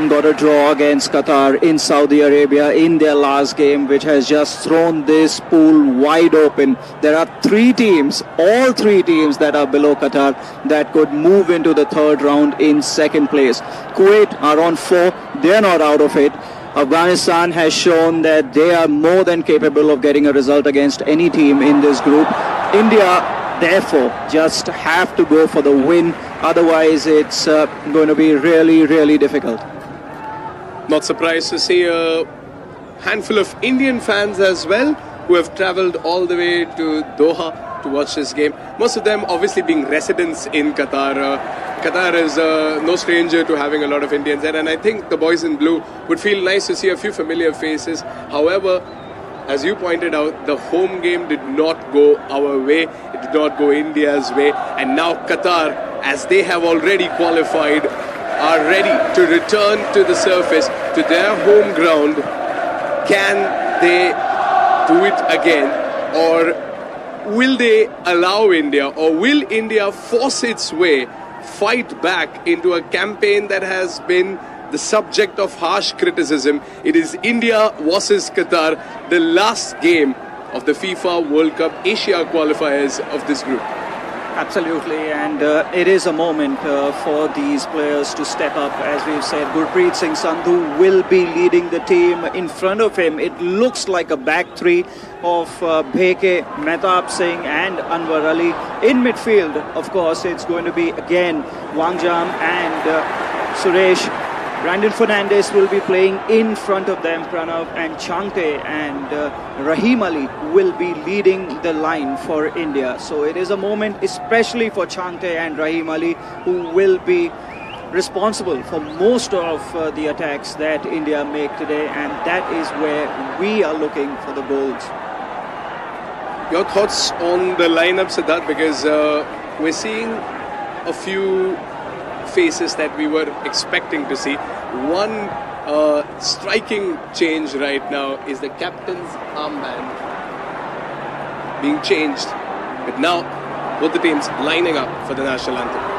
got a draw against Qatar in Saudi Arabia in their last game, which has just thrown this pool wide open. There are three teams, all three teams that are below Qatar that could move into the third round in second place. Kuwait are on 4, they're not out of it. Afghanistan has shown that they are more than capable of getting a result against any team in this group. India, therefore, just have to go for the win. Otherwise, it's going to be really, really difficult. Not surprised to see a handful of Indian fans as well who have travelled all the way to Doha to watch this game. Most of them obviously being residents in Qatar. Qatar is no stranger to having a lot of Indians there, and I think the boys in blue would feel nice to see a few familiar faces. However, as you pointed out, the home game did not go our way. It did not go India's way. And now Qatar, as they have already qualified, are ready to return to the surface, to their home ground. Can they do it again? Or will they allow India, or will India force its way, fight back into a campaign that has been the subject of harsh criticism? It is India versus Qatar, the last game of the FIFA World Cup Asia qualifiers of this group. Absolutely, and it is a moment for these players to step up. As we've said, Gurpreet Singh Sandhu will be leading the team. In front of him, it looks like a back three of Bheke, Mehtab Singh and Anwar Ali. In midfield, of course, it's going to be again Wangjam and Suresh. Brandon Fernandes will be playing in front of them. Pranav and Changte and Rahim Ali will be leading the line for India. So it is a moment especially for Changte and Rahim Ali, who will be responsible for most of the attacks that India make today, and that is where we are looking for the goals. Your thoughts on the lineup, Siddharth, because we're seeing a few faces that we were expecting to see. One striking change right now is the captain's armband being changed, but now both the teams lining up for the national anthem.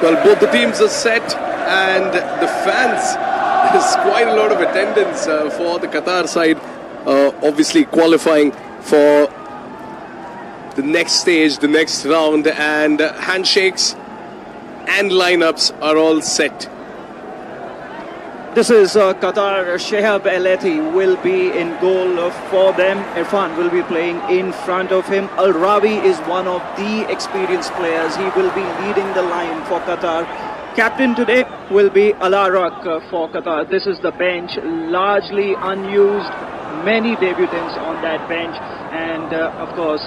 Well, both the teams are set, and the fans, there's quite a lot of attendance for the Qatar side, obviously qualifying for the next stage, the next round, and handshakes and lineups are all set. This is Qatar. Shehab Alethi will be in goal for them. Irfan will be playing in front of him. Al Rawi is one of the experienced players. He will be leading the line for Qatar. Captain today will be Al Arak for Qatar. This is the bench, largely unused. Many debutants on that bench. And of course,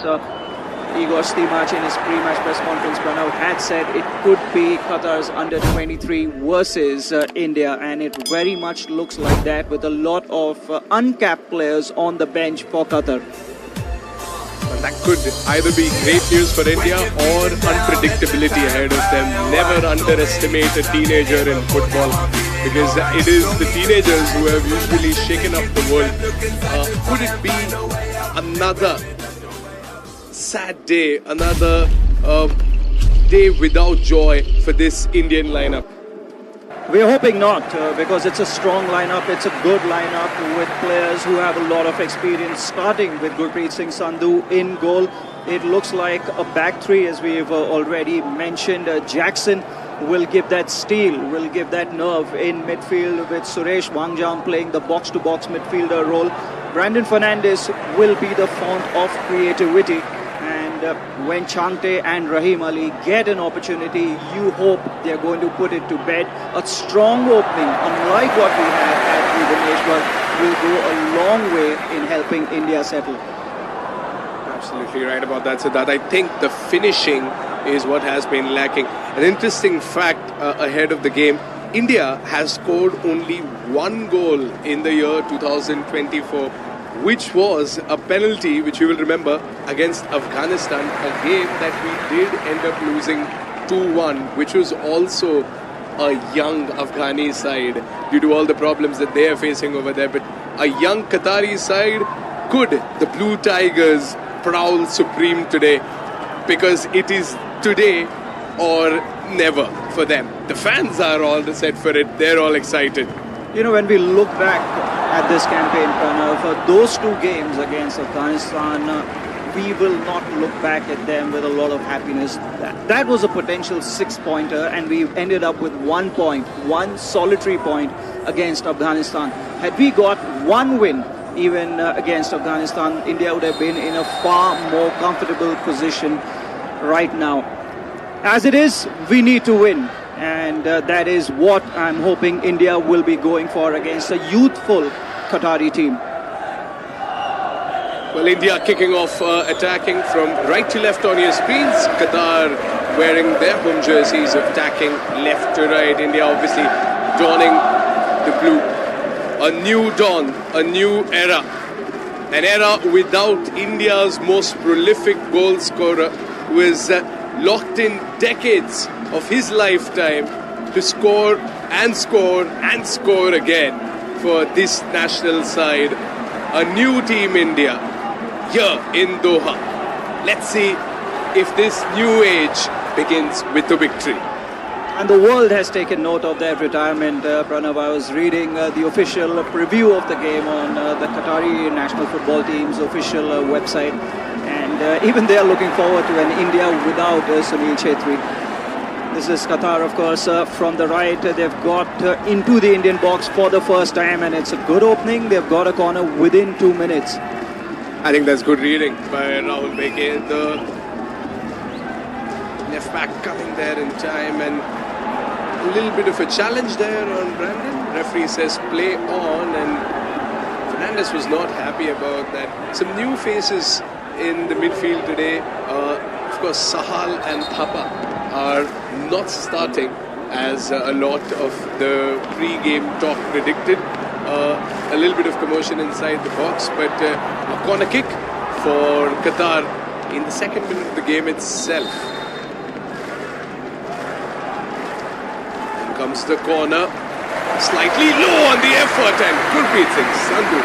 Igor Stimac in his pre-match press conference, Pranav had said it could be Qatar's under-23 versus India, and it very much looks like that with a lot of uncapped players on the bench for Qatar. Well, that could either be great news for India or unpredictability ahead of them. Never underestimate a teenager in football, because it is the teenagers who have usually shaken up the world. Could it be another sad day, another day without joy for this Indian lineup? We're hoping not, because it's a strong lineup, it's a good lineup with players who have a lot of experience, starting with Gurpreet Singh Sandhu in goal. It looks like a back three, as we've already mentioned. Jackson will give that steel, will give that nerve in midfield, with Suresh Wangjam playing the box-to-box midfielder role. Brandon Fernandes will be the font of creativity. When Chante and Rahim Ali get an opportunity, you hope they're going to put it to bed. A strong opening, unlike what we had at Bhubaneswar, will go a long way in helping India settle. Absolutely right about that, Siddharth. I think the finishing is what has been lacking. An interesting fact ahead of the game: India has scored only one goal in the year 2024. Which was a penalty, which you will remember, against Afghanistan, a game that we did end up losing 2-1, which was also a young Afghani side due to all the problems that they are facing over there. But a young Qatari side, could the Blue Tigers prowl supreme today? Because it is today or never for them. The fans are all set for it. They're all excited. You know, when we look back at this campaign, Pranav, those two games against Afghanistan, we will not look back at them with a lot of happiness. That was a potential 6-pointer, and we ended up with 1 point, one solitary point against Afghanistan. Had we got one win, even against Afghanistan, India would have been in a far more comfortable position right now. As it is, we need to win. And that is what I'm hoping India will be going for against a youthful Qatari team. Well, India kicking off, attacking from right to left on your screens. Qatar wearing their home jerseys, attacking left to right. India obviously donning the blue. A new dawn, a new era. An era without India's most prolific goal scorer, who is locked in decades of his lifetime to score and score and score again for this national side. A new team India here in Doha. Let's see if this new age begins with the victory. And the world has taken note of their retirement. Pranav, I was reading the official preview of the game on the Qatari national football team's official website, and even they are looking forward to an India without Sunil Chhetri. This is Qatar, of course, from the right. They've got into the Indian box for the first time, and it's a good opening. They've got a corner within 2 minutes. I think that's good reading by Houphouet-Boigny. The left back coming there in time, and a little bit of a challenge there on Brandon. Referee says play on, and Fernandes was not happy about that. Some new faces in the midfield today. Of course, Sahal and Thapa are not starting, as a lot of the pre-game talk predicted. A little bit of commotion inside the box, but a corner kick for Qatar in the second minute of the game itself. And comes the corner, slightly low on the effort, and Gurpreet Singh Sandhu.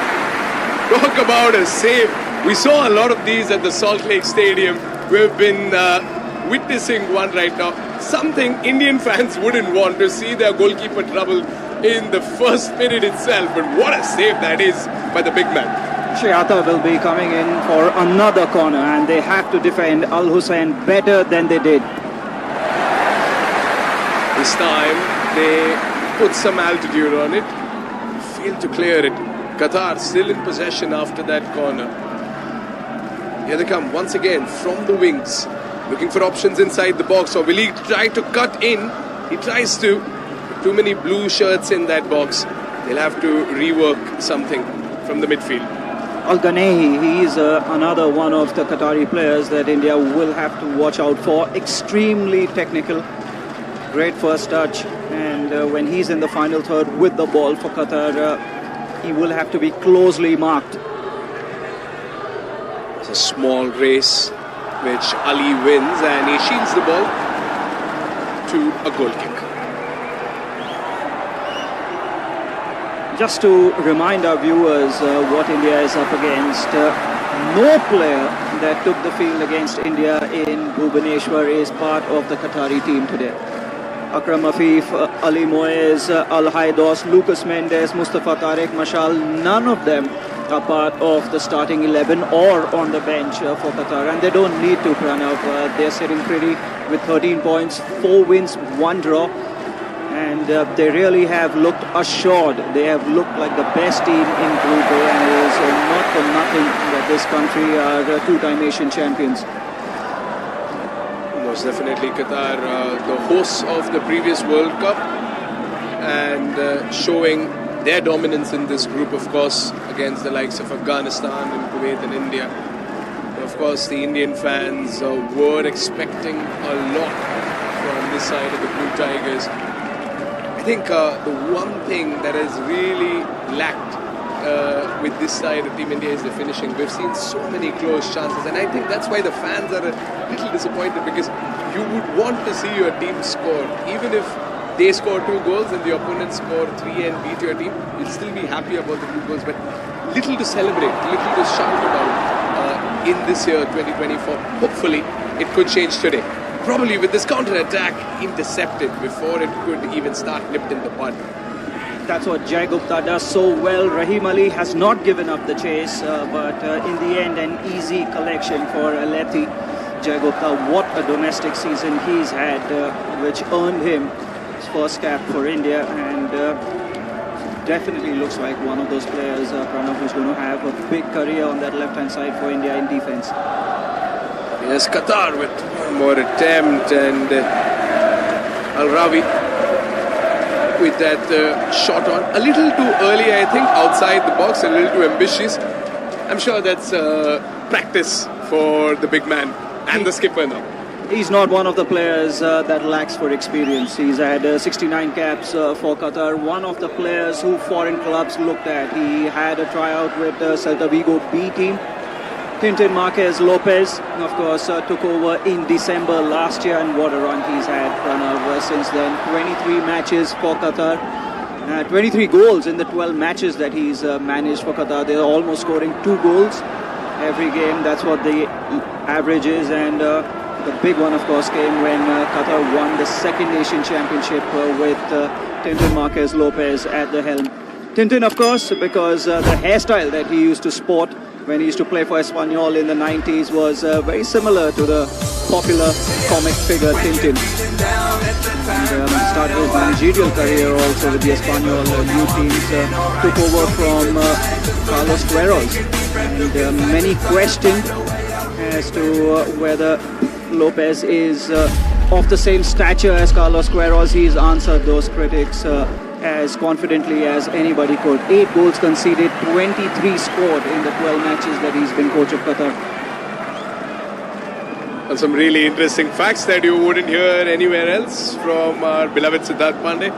Talk about a save. We saw a lot of these at the Salt Lake Stadium. We've been witnessing one right now. something Indian fans wouldn't want to see their goalkeeper troubled in the first minute itself. But what a save that is by the big man. Shiata will be coming in for another corner, and they have to defend Al Hussein better than they did. This time they put some altitude on it, failed to clear it. Qatar still in possession after that corner. Here they come once again from the wings, looking for options inside the box. Or will he try to cut in? He tries to. Too many blue shirts in that box. They'll have to rework something from the midfield. Al Ghanehi, he is another one of the Qatari players that India will have to watch out for. Extremely technical, great first touch, and when he's in the final third with the ball for Qatar, he will have to be closely marked. It's a small race which Ali wins, and he shields the ball to a goal kick. Just to remind our viewers what India is up against, no player that took the field against India in Bhubaneswar is part of the Qatari team today. Akram Afif, Ali Moez, Al Haidos, Lucas Mendes, Mustafa Tariq, Mashal, none of them are part of the starting 11 or on the bench for Qatar, and they don't need to, Pranav. They're sitting pretty with 13 points, 4 wins, 1 draw. And they really have looked assured. They have looked like the best team in Group A, and it is not for nothing that this country are two-time Asian champions. Most definitely Qatar, the hosts of the previous World Cup, and showing their dominance in this group, of course, against the likes of Afghanistan and Kuwait and India. Of course, the Indian fans were expecting a lot from this side of the Blue Tigers. I think the one thing that has really lacked with this side of Team India is the finishing. We've seen so many close chances, and I think that's why the fans are a little disappointed, because you would want to see your team score. Even if they score 2 goals and the opponent score 3 and beat your team, you'll still be happy about the 2 goals, but little to celebrate, little to shout about in this year 2024. Hopefully it could change today. Probably with this counter-attack intercepted before it could even start, nipped in the bud. That's what Jai Gupta does so well. Rahim Ali has not given up the chase, but in the end, an easy collection for Alethi. Jai Gupta, what a domestic season he's had, which earned him his first cap for India, and definitely looks like one of those players, Pranav, who's going to have a big career on that left-hand side for India in defense. Yes, Qatar with one more attempt, and Al-Rawi with that shot on. A little too early, I think, outside the box, a little too ambitious. I'm sure that's practice for the big man and the skipper now. He's not one of the players that lacks for experience. He's had 69 caps for Qatar. One of the players who foreign clubs looked at. He had a tryout with the Celta Vigo B team. Tintin Marquez Lopez, of course, took over in December last year, and what a run he's had, Pranav, since then. 23 matches for Qatar, 23 goals in the 12 matches that he's managed for Qatar. They're almost scoring 2 goals every game. That's what the average is, and the big one, of course, came when Qatar won the second Asian Championship with Tintin Marquez Lopez at the helm. Tintin, of course, because the hairstyle that he used to sport when he used to play for Espanyol in the 90s was very similar to the popular comic figure Tintin. And started his managerial career also with the Espanyol youth teams. Took over from Carlos Queiroz. And many questioned as to whether Lopez is of the same stature as Carlos Queiroz. He's answered those critics as confidently as anybody could. 8 goals conceded, 23 scored in the 12 matches that he's been coach of Qatar. And some really interesting facts that you wouldn't hear anywhere else from our beloved Siddharth Pandey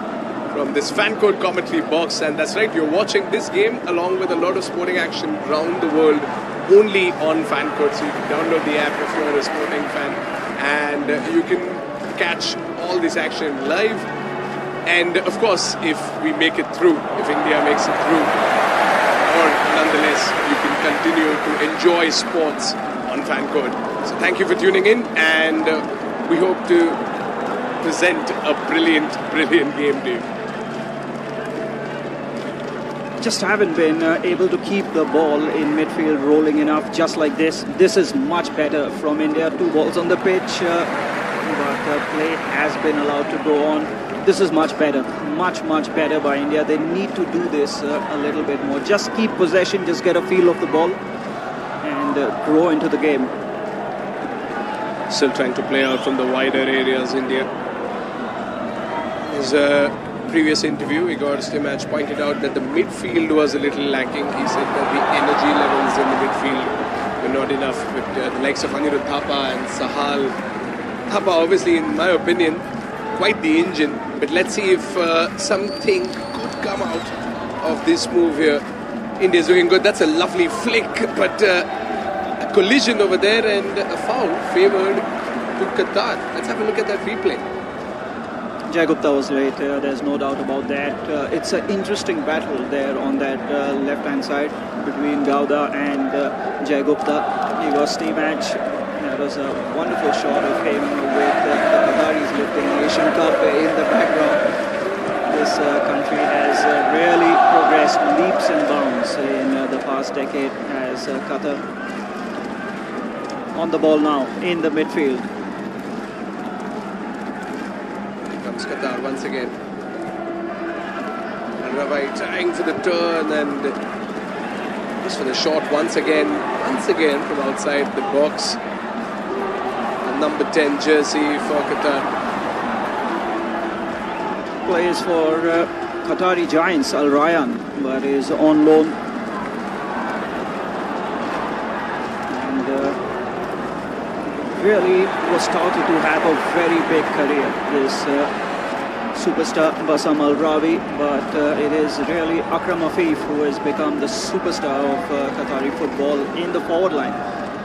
from this fan code commentary box. And that's right, you're watching this game along with a lot of sporting action around the world only on fan code. So you can download the app if you're a sporting fan, and you can catch all this action live. And of course, if we make it through, if India makes it through, or nonetheless, you can continue to enjoy sports on fan code. So thank you for tuning in, and we hope to present a brilliant game to you. Just haven't been able to keep the ball in midfield rolling enough, just like this. This is much better from India. 2 balls on the pitch, but play has been allowed to go on. This is much better, much better by India. They need to do this a little bit more. Just keep possession, just get a feel of the ball and grow into the game. Still trying to play out from the wider areas, India. His previous interview, Igor Stimac pointed out that the midfield was a little lacking. He said that the energy levels in the midfield were not enough. But the likes of Anirudh Thapa and Sahal. Thapa, obviously, in my opinion, quite the engine. But let's see if something could come out of this move here. India's looking good. That's a lovely flick, but a collision over there and a foul favoured to Qatar. Let's have a look at that replay. Jai Gupta was late, there's no doubt about that. It's an interesting battle there on that left-hand side between Gauda and Jai Gupta. He was Stimac. That was a wonderful shot of him with the Qataris lifting Asian Cup in the background. This country has really progressed leaps and bounds in the past decade as Qatar. On the ball now in the midfield. Qatar once again. And Ravai trying for the turn and just for the shot once again from outside the box. A number 10 jersey for Qatar. Plays for Qatari Giants, Al Rayyan, but is on loan. And really was started to have a very big career, this superstar Bassam Al Rawi, but it is really Akram Afif who has become the superstar of Qatari football in the forward line.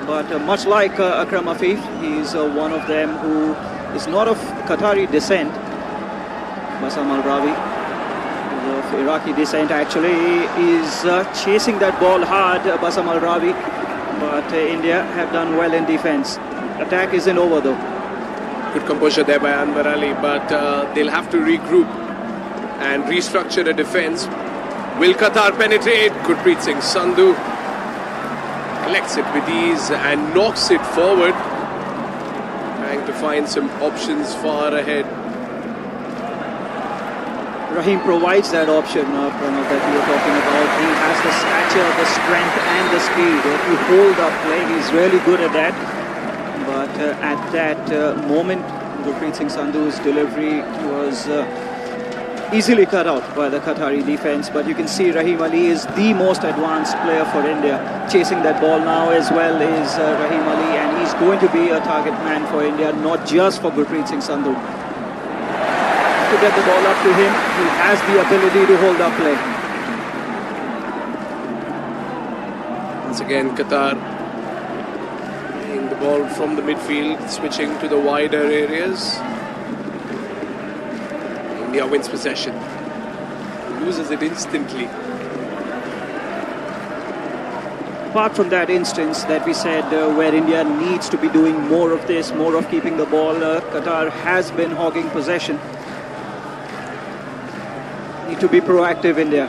But much like Akram Afif, he's one of them who is not of Qatari descent. Bassam Al Rawi, of Iraqi descent, actually is chasing that ball hard, Bassam Al Rawi, but India have done well in defense. Attack isn't over though. Good composure there by Anwar Ali, but they'll have to regroup and restructure the defense. Will Qatar penetrate? Gurpreet Singh Sandhu collects it with ease and knocks it forward, trying to find some options far ahead. Rahim provides that option, Pranav, that you were talking about. He has the stature, the strength and the speed to hold up play. He's really good at that. But at that moment, Gurpreet Singh Sandhu's delivery was easily cut out by the Qatari defense. But you can see Rahim Ali is the most advanced player for India. Chasing that ball now as well is Rahim Ali, and he's going to be a target man for India, not just for Gurpreet Singh Sandhu. To get the ball up to him, he has the ability to hold up play. Once again, Qatar playing the ball from the midfield, switching to the wider areas. India wins possession, loses it instantly. Apart from that instance that we said where India needs to be doing more of this, more of keeping the ball, Qatar has been hogging possession. Need to be proactive, India.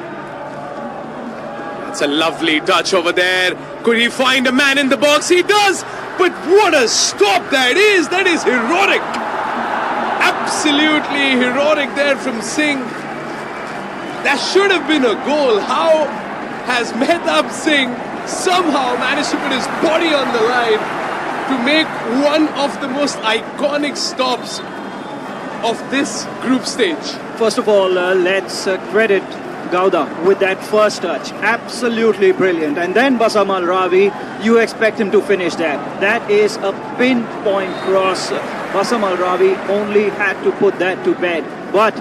That's a lovely touch over there. Could he find a man in the box? He does! But what a stop that is! That is heroic! Absolutely heroic there from Singh. That should have been a goal. How has Mehtab Singh somehow managed to put his body on the line to make one of the most iconic stops of this group stage? First of all, let's credit Gauda with that first touch. Absolutely brilliant. And then Bassam Al Rawi, you expect him to finish that. That is a pinpoint cross. Bassam Al Rawi only had to put that to bed. But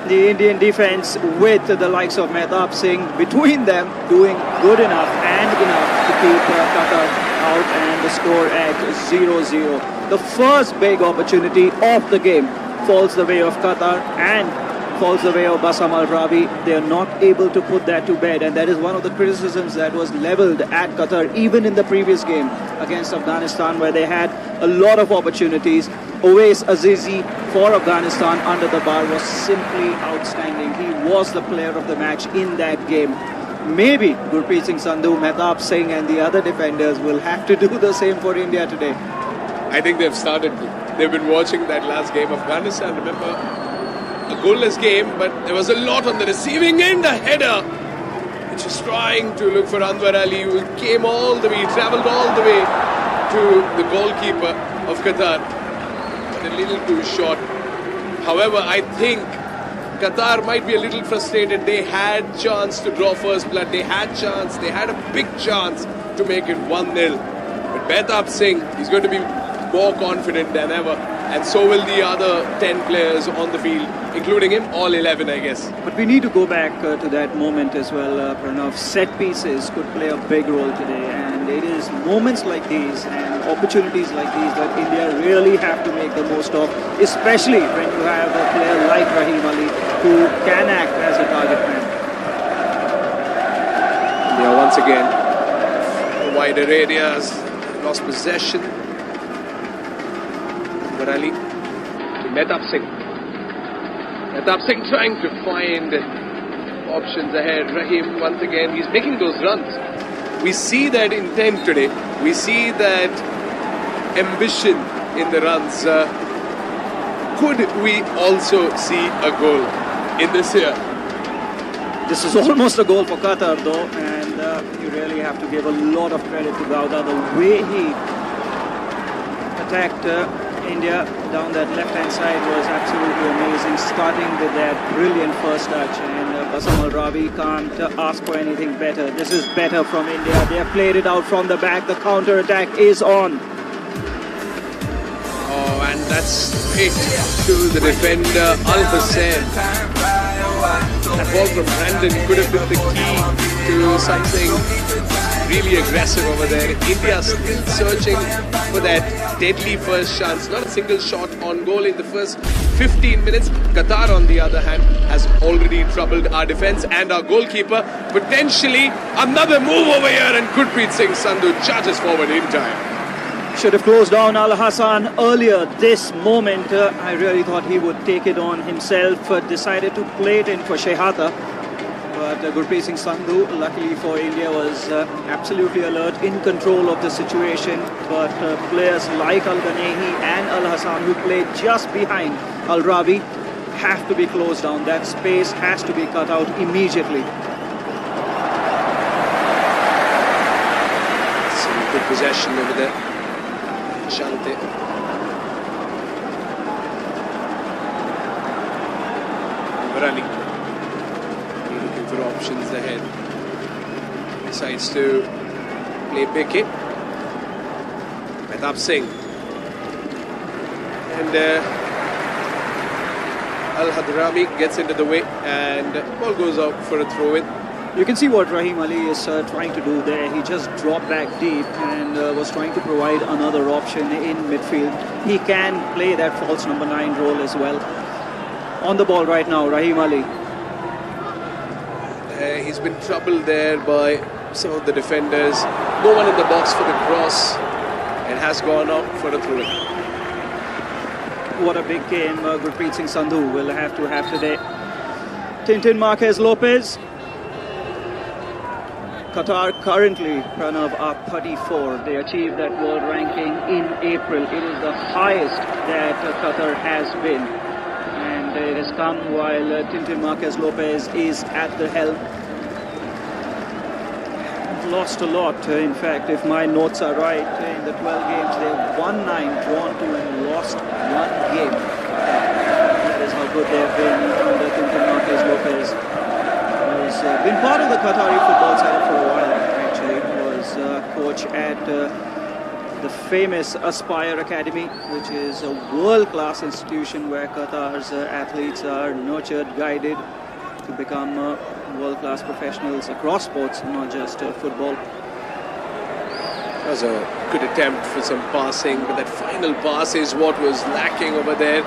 the Indian defense with the likes of Mehtab Singh between them doing good enough to keep Qatar out and the score at 0-0. The first big opportunity of the game falls the way of Qatar, and falls the way of Bassam Al-Rabi. They are not able to put that to bed, and that is one of the criticisms that was leveled at Qatar even in the previous game against Afghanistan, where they had a lot of opportunities. Owais Azizi for Afghanistan under the bar was simply outstanding. He was the player of the match in that game. Maybe Gurpreet Singh Sandhu, Mehtab Singh and the other defenders will have to do the same for India today. I think they've started. They've been watching that last game. Afghanistan, remember, a goalless game, but there was a lot on the receiving end. A header, which is trying to look for Anwar Ali, who came all the way, travelled all the way to the goalkeeper of Qatar, but a little too short. However, I think Qatar might be a little frustrated. They had chance to draw first blood. They had a big chance to make it 1-0. But Mehtab Singh, he's going to be more confident than ever, and so will the other 10 players on the field, including him, all 11, I guess. But we need to go back to that moment as well, Pranav. Set pieces could play a big role today, and it is moments like these and opportunities like these that India really have to make the most of, especially when you have a player like Rahim Ali who can act as a target man. Yeah, once again, wider areas, lost possession. Ali to Mehtab Singh. Mehtab Singh trying to find options ahead. Rahim, once again, he's making those runs. We see that intent today. We see that ambition in the runs. Could we also see a goal in this year? This is almost a goal for Qatar, though, and you really have to give a lot of credit to Gauda. The way he attacked India down that left-hand side was absolutely amazing, starting with that brilliant first touch, and Bassam Al-Rabi can't ask for anything better. This is better from India. They have played it out from the back. The counter-attack is on. Oh, and that's straight to the defender, Al-Hussein. That ball from Brandon could have been the key to something really aggressive over there. India still searching for that deadly first chance. Not a single shot on goal in the first 15 minutes. Qatar, on the other hand, has already troubled our defence and our goalkeeper. Potentially another move over here, and Gurpreet Singh Sandhu charges forward in time. Should have closed down Al Hassan earlier. This moment, I really thought he would take it on himself. Decided to play it in for Shehata. But Gurpreet Singh Sandhu, luckily for India, was absolutely alert, in control of the situation. But players like Al-Ghanehi and Al-Hassan, who played just behind Al-Rabi, have to be closed down. That space has to be cut out immediately. Some good possession over there. Shante. Varani. Looking for options ahead. Decides to play Beke. Mehtab Singh. And Al-Hadrami gets into the way, and ball goes out for a throw-in. You can see what Rahim Ali is trying to do there. He just dropped back deep and was trying to provide another option in midfield. He can play that false number 9 role as well. On the ball right now, Rahim Ali. He's been troubled there by some of the defenders. No one in the box for the cross, and has gone out for a throw-in. What a big game Gurpreet Singh Sandhu will have to have today. Tintin Marquez Lopez. Qatar currently, Pranav, are 34. They achieved that world ranking in April. It is the highest that Qatar has been. And it has come while Tintin Marquez Lopez is at the helm. Lost a lot, in fact, if my notes are right. In the 12 games, they've won 9, drawn 2 and lost 1 game. That is how good they've been under Tintin Marquez Lopez. He's been part of the Qatari football side for a while, actually. He was coach at the famous Aspire Academy, which is a world-class institution where Qatar's athletes are nurtured, guided to become world-class professionals across sports, not just football. That was a good attempt for some passing, but that final pass is what was lacking over there.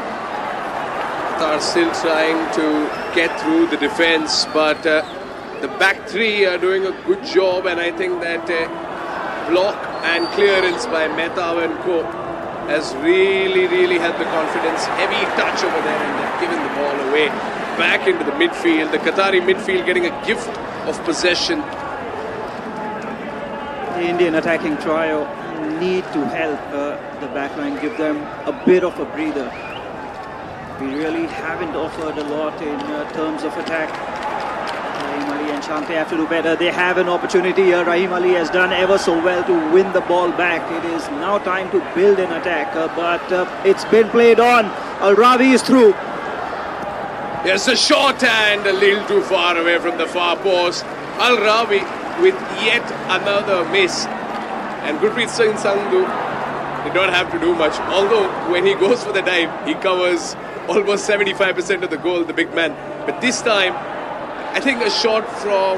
Qatar still trying to get through the defence, but the back three are doing a good job, and I think that block and clearance by Mehtab and Co has really helped the confidence. Heavy touch over there, and they've given the ball away back into the midfield. The Qatari midfield getting a gift of possession. The Indian attacking trio need to help the backline, give them a bit of a breather. We really haven't offered a lot in terms of attack. Rahim Ali and Chante have to do better. They have an opportunity here. Rahim Ali has done ever so well to win the ball back. It is now time to build an attack, but it's been played on. Al-Rawi is through. There's a short hand, a little too far away from the far post. Al-Rawi with yet another miss. And Gurpreet Singh Sandhu did not have to do much. Although when he goes for the dive, he covers almost 75% of the goal, the big man. But this time, I think a shot from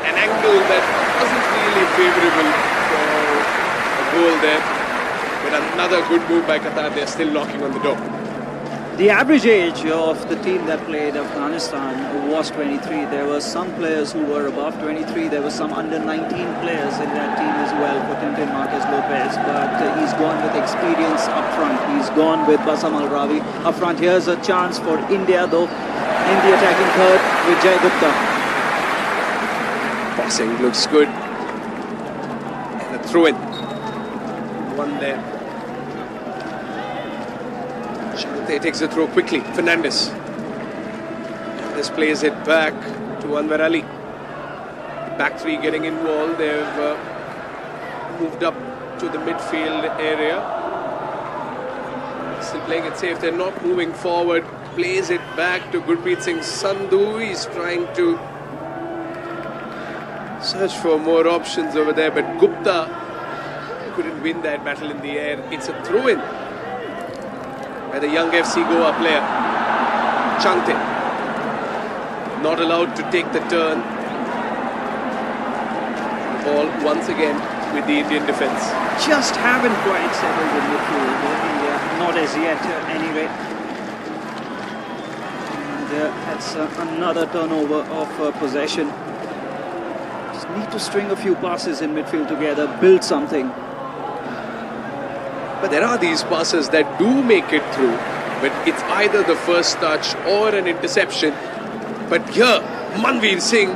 an angle that wasn't really favourable for a goal there. But another good move by Qatar. They're still knocking on the door. The average age of the team that played Afghanistan was 23. There were some players who were above 23. There were some under 19 players in that team as well for Tintin Marquez Lopez. But he's gone with experience up front. He's gone with Basam Al-Rawi up front. Here's a chance for India though. In the attacking third with Jai Gupta. Passing looks good. And a throw in. One there. Chante takes the throw quickly. Fernandez. This plays it back to Anwar Ali. Back three getting involved. They've moved up to the midfield area. Still playing it safe. They're not moving forward. Plays it back to Gurpreet Singh Sandhu. He's trying to search for more options over there, but Gupta couldn't win that battle in the air. It's a throw-in by the young FC Goa player. Chante not allowed to take the turn. Ball once again with the Indian defence. Just haven't quite settled in midfield. Not as yet, anyway. That's another turnover of possession. Just need to string a few passes in midfield together, build something. But there are these passes that do make it through, but it's either the first touch or an interception. But here, Manveer Singh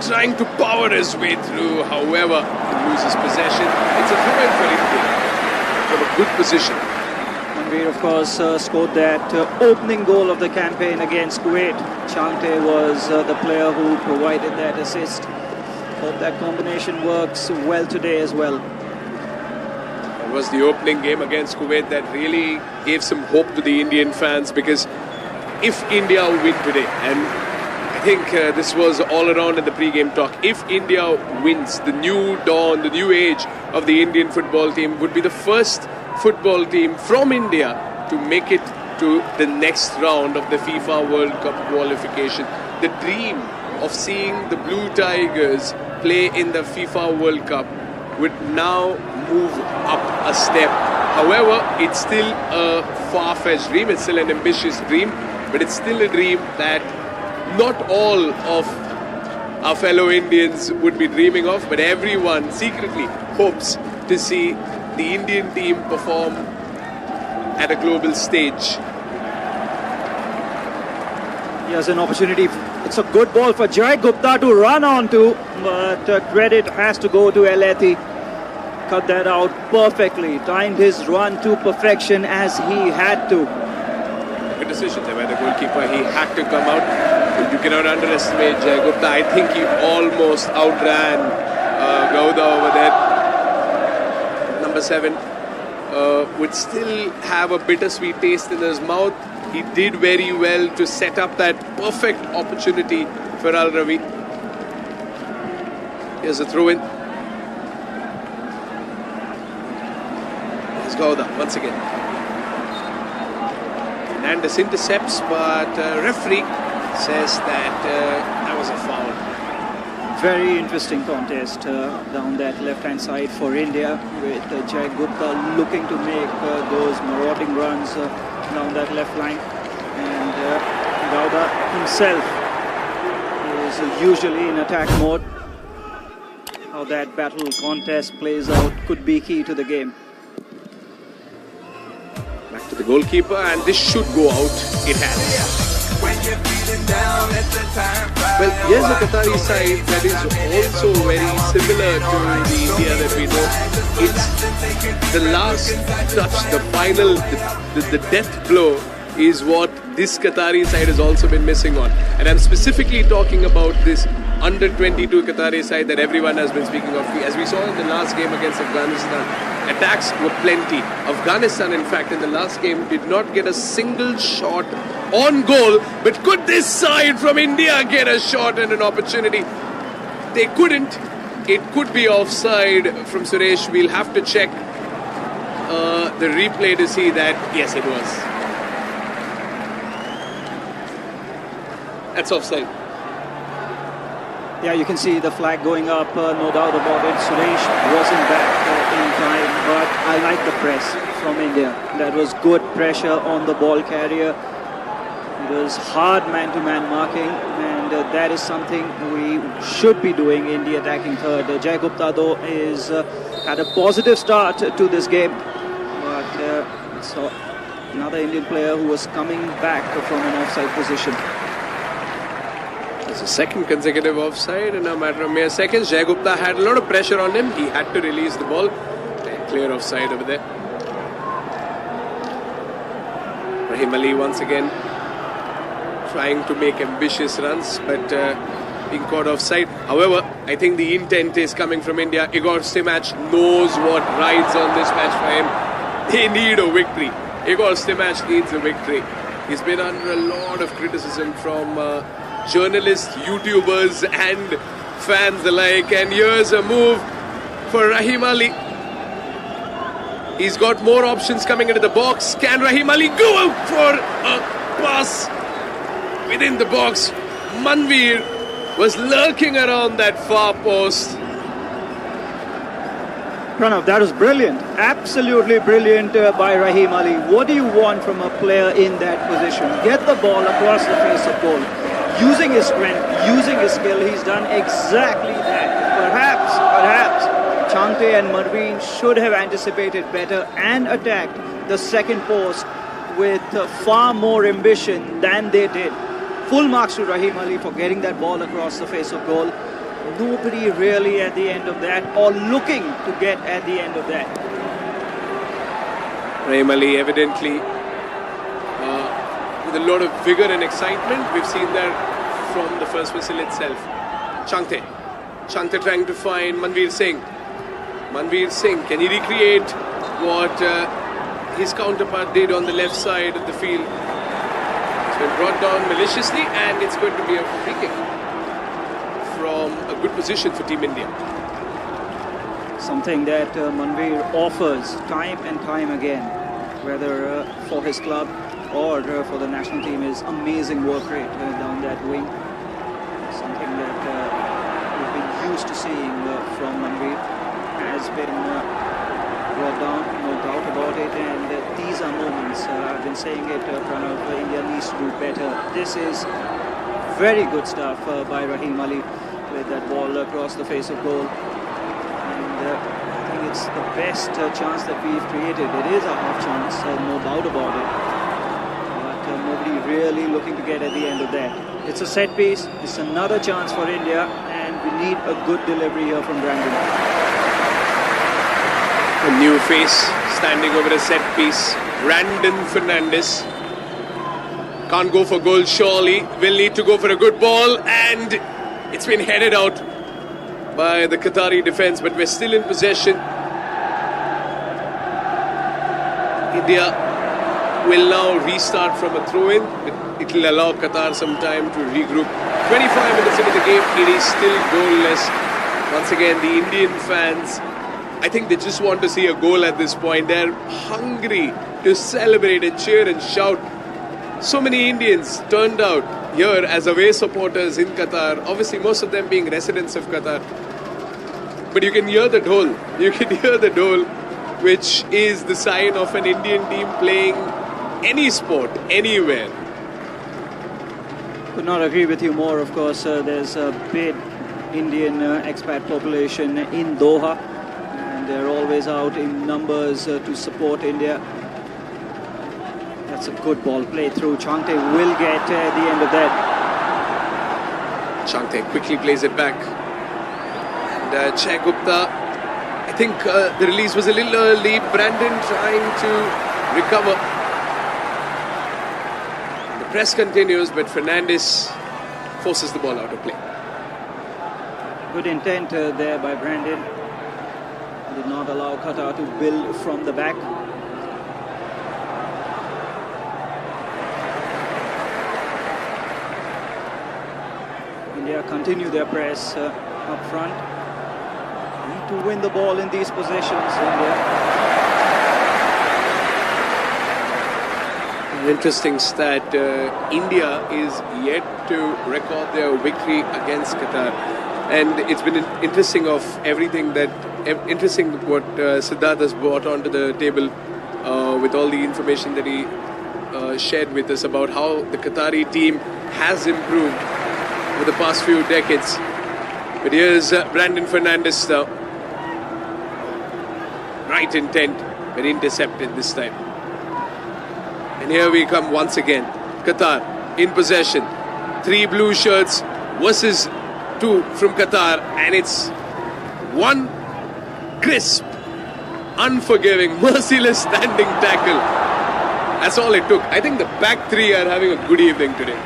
trying to power his way through, however, he loses possession. It's a throw-in for India from a good position. Manveer, of course, scored that opening goal of the campaign against Kuwait. Chante was the player who provided that assist. Hope that combination works well today as well. It was the opening game against Kuwait that really gave some hope to the Indian fans, because if India win today, and I think this was all around in the pre-game talk, if India wins, the new dawn, the new age of the Indian football team would be the first football team from India to make it to the next round of the FIFA World Cup qualification. The dream of seeing the Blue Tigers play in the FIFA World Cup would now move up a step. However, it's still a far-fetched dream, it's still an ambitious dream, but it's still a dream that not all of our fellow Indians would be dreaming of, but everyone secretly hopes to see the Indian team perform at a global stage. Here's an opportunity. It's a good ball for Jai Gupta to run onto, but credit has to go to Alethi. Cut that out perfectly. Timed his run to perfection as he had to. Good decision there by the goalkeeper. He had to come out. But you cannot underestimate Jai Gupta. I think he almost outran Gauda over there. Number 7 would still have a bittersweet taste in his mouth. He did very well to set up that perfect opportunity for Al-Rawi. Here's a throw-in. Here's Gauda once again. Fernandez intercepts, but referee says that that was a foul. Very interesting contest down that left-hand side for India, with Jai Gupta looking to make those marauding runs down that left line. And Gauda himself is usually in attack mode. How that battle contest plays out could be key to the game. Back to the goalkeeper, and this should go out. It has. Well, here's a Qatari side that is also very similar to the India that we know. It's the last touch, the final, the death blow is what this Qatari side has also been missing on. And I'm specifically talking about this under 22 Qatari side that everyone has been speaking of. As we saw in the last game against Afghanistan, attacks were plenty. Afghanistan, in fact, in the last game did not get a single shot on goal. But could this side from India get a shot and an opportunity? They couldn't. It could be offside from Suresh. We'll have to check the replay to see that. Yes, it was. That's offside. Yeah, you can see the flag going up, no doubt about it. Suresh wasn't back in time, but I like the press from India. That was good pressure on the ball carrier. It was hard man-to-man marking, and that is something we should be doing in the attacking third. Jai Gupta, though, is had a positive start to this game, but so another Indian player who was coming back from an offside position. It's a second consecutive offside in a matter of mere seconds. Jai Gupta had a lot of pressure on him. He had to release the ball. Clear offside over there. Rahim Ali once again trying to make ambitious runs, but being caught offside. However, I think the intent is coming from India. Igor Stimac knows what rides on this match for him. They need a victory. Igor Stimac needs a victory. He's been under a lot of criticism from journalists, YouTubers and fans alike, and here's a move for Rahim Ali. He's got more options coming into the box. Can Rahim Ali go out for a pass within the box? Manveer was lurking around that far post. Pranav, that was brilliant. Absolutely brilliant by Rahim Ali. What do you want from a player in that position? Get the ball across the face of goal. Using his strength, using his skill, he's done exactly that. Perhaps Chante and Marveen should have anticipated better and attacked the second post with far more ambition than they did. Full marks to Rahim Ali for getting that ball across the face of goal. Nobody really at the end of that, or looking to get at the end of that. Rahim Ali evidently with a lot of vigor and excitement. We've seen that from the first whistle itself. Chante trying to find Manveer Singh. Manveer Singh, can he recreate what his counterpart did on the left side of the field? It's been brought down maliciously, and it's going to be a free kick from a good position for Team India. Something that Manveer offers time and time again, whether for his club or for the national team, is amazing work rate down that wing. Something that we've been used to seeing from Manveer has been brought down, no doubt about it. And these are moments, I've been saying it, Pranav, India needs to do better. This is very good stuff by Rahim Ali with that ball across the face of goal. And I think it's the best chance that we've created. It is a half chance, no doubt about it. Nobody really looking to get at the end of that. It's a set piece. It's another chance for India, and we need a good delivery here from Brandon. A new face standing over a set piece. Brandon Fernandes. Can't go for goal surely. Will need to go for a good ball, and it's been headed out by the Qatari defense, but we're still in possession. India will now restart from a throw-in. It will allow Qatar some time to regroup. 25 minutes into the game, it is still goalless. Once again, the Indian fans, I think they just want to see a goal at this point. They're hungry to celebrate and cheer and shout. So many Indians turned out here as away supporters in Qatar. Obviously, most of them being residents of Qatar. But you can hear the dhol. You can hear the dhol, which is the sign of an Indian team playing any sport, anywhere. Could not agree with you more. Of course, there's a big Indian expat population in Doha, and they're always out in numbers to support India. That's a good ball played through. Changte will get the end of that. Changte quickly plays it back. And Jay Gupta, I think the release was a little early. Brandon trying to recover. The press continues, but Fernandes forces the ball out of play. Good intent there by Brandon. Did not allow Qatar to build from the back. India continue their press up front. Need to win the ball in these possessions, India. An interesting stat, India is yet to record their victory against Qatar. And it's been interesting what Siddharth has brought onto the table with all the information that he shared with us about how the Qatari team has improved over the past few decades. But here's Brandon Fernandes now. Right intent, but intercepted this time. And here we come once again. Qatar in possession. 3 blue shirts versus 2 from Qatar, and it's one crisp, unforgiving, merciless standing tackle. That's all it took. I think the back 3 are having a good evening today.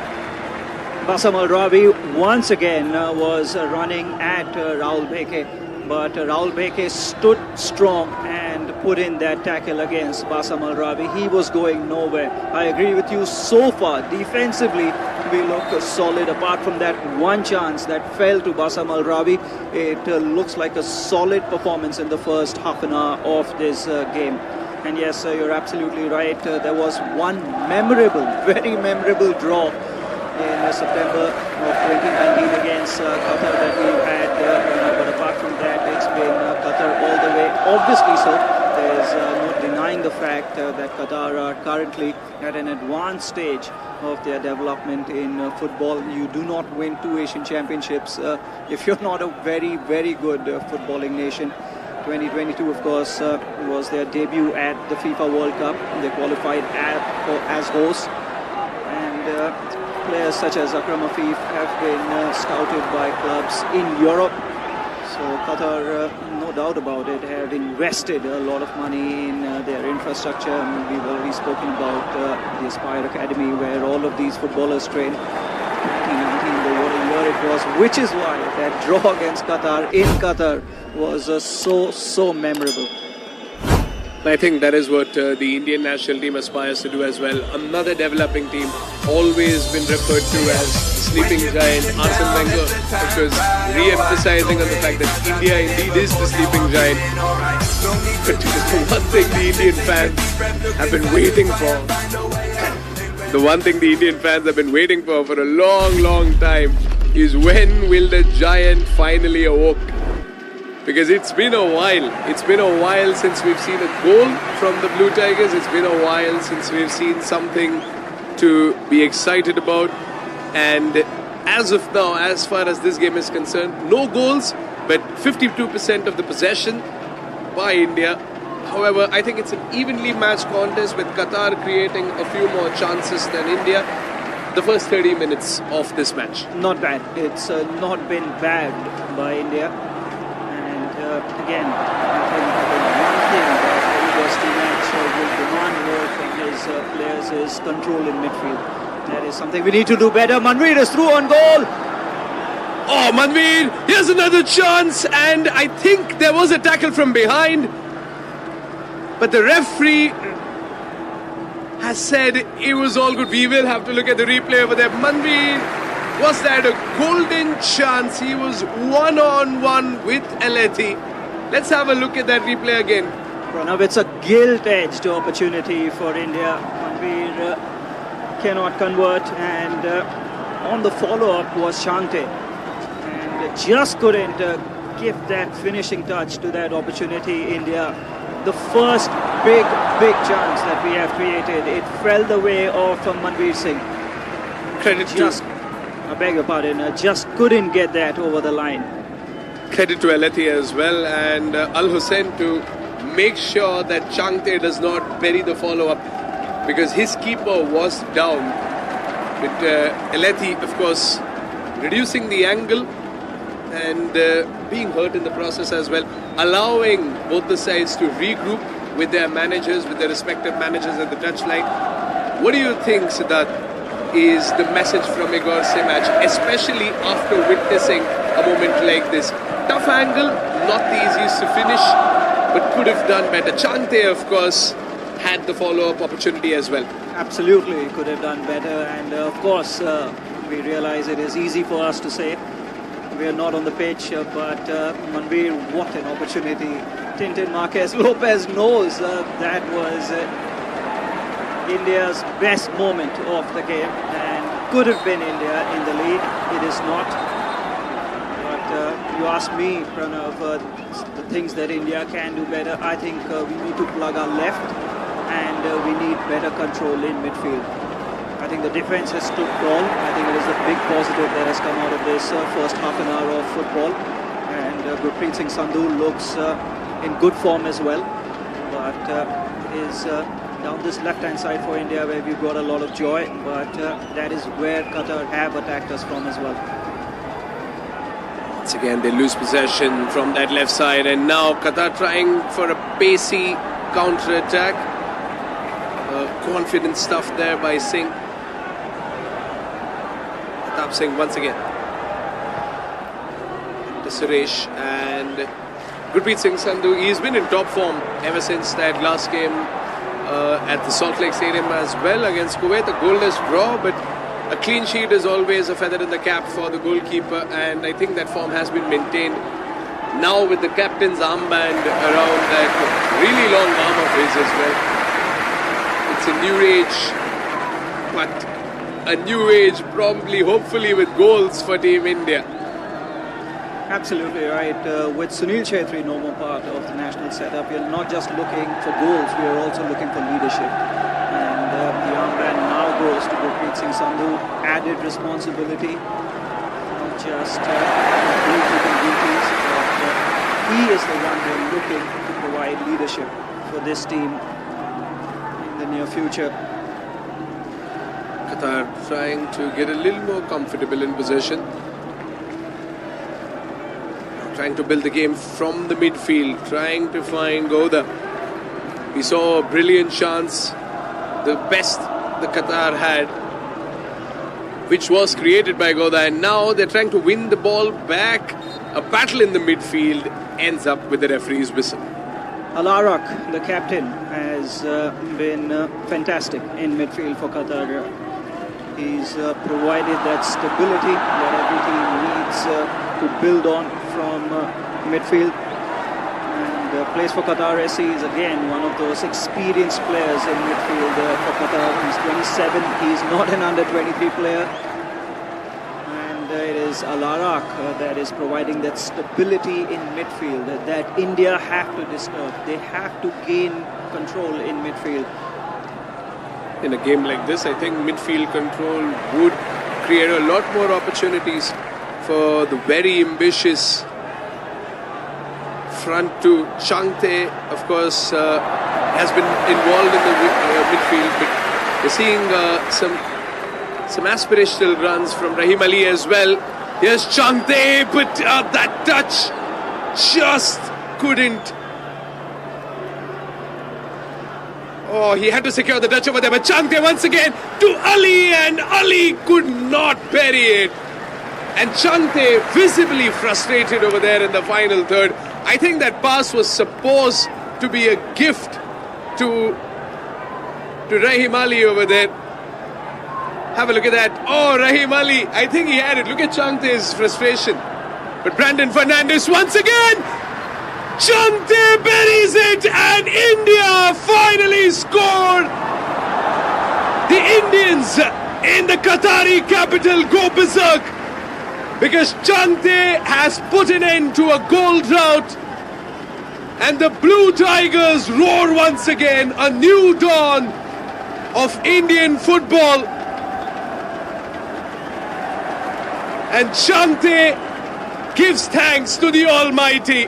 Bassam Al-Rabi once again was running at Rahul Bheke, but Rahul Bheke stood strong and put in that tackle against Bassam Al-Rabi. He was going nowhere. I agree with you so far. Defensively, we look solid. Apart from that one chance that fell to Bassam Al-Rabi, it looks like a solid performance in the first half an hour of this game. And yes, you're absolutely right. There was one memorable, very memorable draw in September of 2019 against Qatar that we've had. But apart from that, it's been Qatar all the way. Obviously so. There's no denying the fact that Qatar are currently at an advanced stage of their development in football. You do not win 2 Asian championships if you're not a very, very good footballing nation. 2022, of course, was their debut at the FIFA World Cup. They qualified as hosts. And players such as Akram Afif have been scouted by clubs in Europe. So Qatar, no doubt about it, have invested a lot of money in their infrastructure. We've already spoken about the Aspire Academy, where all of these footballers train. 2019, what a year it was, which is why that draw against Qatar in Qatar was so memorable. I think that is what the Indian national team aspires to do as well. Another developing team, always been referred to as sleeping giant. Arsene Wenger, which was re-emphasizing on the fact that India indeed is the sleeping giant. But the one thing the Indian fans have been waiting for, for a long time, is when will the giant finally awoke? Because it's been a while. It's been a while since we've seen a goal from the Blue Tigers. It's been a while since we've seen something to be excited about. And as of now, as far as this game is concerned, no goals, but 52% of the possession by India. However, I think it's an evenly matched contest with Qatar creating a few more chances than India. The first 30 minutes of this match. Not bad. It's not been bad by India. Again, I think the one thing that Oliver Stevens will demand more from his players is control in midfield. That is something we need to do better. Manveer is through on goal. Oh, Manveer, here's another chance, and I think there was a tackle from behind. But the referee has said it was all good. We will have to look at the replay over there. Manveer, was that a golden chance? He was one-on-one with Alethi. Let's have a look at that replay again. Pranav, it's a gilt-edged opportunity for India. Manveer cannot convert, and on the follow-up was Changte. And just couldn't give that finishing touch to that opportunity, India. The first big chance that we have created, it fell the way of Manveer Singh. Credit I beg your pardon, just couldn't get that over the line. Credit to Eleti as well, and Al Hussein to make sure that Changte does not bury the follow-up, because his keeper was down. But Eleti, of course, reducing the angle and being hurt in the process as well, allowing both the sides to regroup with their managers, with their respective managers at the touchline. What do you think, Siddharth, is the message from Igor Semac, especially after witnessing a moment like this? Tough angle, not the easiest to finish, but could have done better. Changte, of course, had the follow-up opportunity as well. Absolutely, could have done better, and of course, we realize it is easy for us to say. We are not on the pitch, but Manveer, what an opportunity. Tintin Marquez Lopez knows that was India's best moment of the game, and could have been India in the lead. It is not. But you ask me, Pranav, the things that India can do better. I think we need to plug our left, and we need better control in midfield. I think the defense has stood tall. I think it is a big positive that has come out of this first half an hour of football. And Gurpreet Singh Sandhu looks in good form as well. But is down this left-hand side for India, where we've got a lot of joy. But that is where Qatar have attacked us from as well. Once again, they lose possession from that left side. And now Qatar trying for a pacey counter-attack. Confident stuff there by Singh. Singh once again to Suresh, and Gurpreet Singh Sandhu. He's been in top form ever since that last game at the Salt Lake Stadium as well against Kuwait. A goalless draw, but a clean sheet is always a feather in the cap for the goalkeeper, and I think that form has been maintained. Now with the captain's armband around that really long arm of his as well. It's a new age, but a new age, probably, hopefully, with goals for Team India. Absolutely right. With Sunil Chhetri no more part of the national setup, we are not just looking for goals, we are also looking for leadership. And the armband now goes to Gurpreet Singh Sandhu. Added responsibility, not just goalkeeping duties, but he is the one who is looking to provide leadership for this team in the near future. Qatar trying to get a little more comfortable in possession. Trying to build the game from the midfield, trying to find Gouda. We saw a brilliant chance, the best the Qatar had, which was created by Gouda, and now they're trying to win the ball back. A battle in the midfield ends up with the referee's whistle. Alarak, the captain, has been fantastic in midfield for Qatar. He's provided that stability that every team needs to build on from midfield. And plays for Qatar SC is again one of those experienced players in midfield for Qatar. He's 27, he's not an under-23 player. And it is Alarak that is providing that stability in midfield that India have to disturb. They have to gain control in midfield. In a game like this, I think midfield control would create a lot more opportunities for the very ambitious front two. Changte, of course, has been involved in the midfield, but we're seeing some aspirational runs from Rahim Ali as well. Here's Changte, but that touch just couldn't. Oh, he had to secure the touch over there, but Changte once again to Ali, and Ali could not bury it. And Changte visibly frustrated over there in the final third. I think that pass was supposed to be a gift to Rahim Ali over there. Have a look at that. Oh, Rahim Ali, I think he had it. Look at Changte's frustration. But Brandon Fernandes once again. Changte buries it, and India finally scored. The Indians in the Qatari capital go berserk, because Changte has put an end to a goal drought, and the Blue Tigers roar once again. A new dawn of Indian football. And Chante gives thanks to the Almighty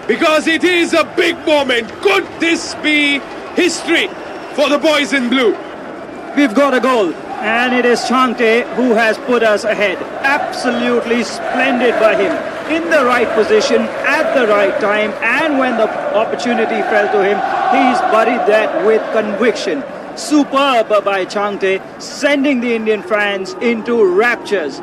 because it is a big moment. Could this be history for the boys in blue? We've got a goal, and it is Chante who has put us ahead. Absolutely splendid by him. In the right position, at the right time, and when the opportunity fell to him, he's buried that with conviction. Superb by Chante, sending the Indian fans into raptures.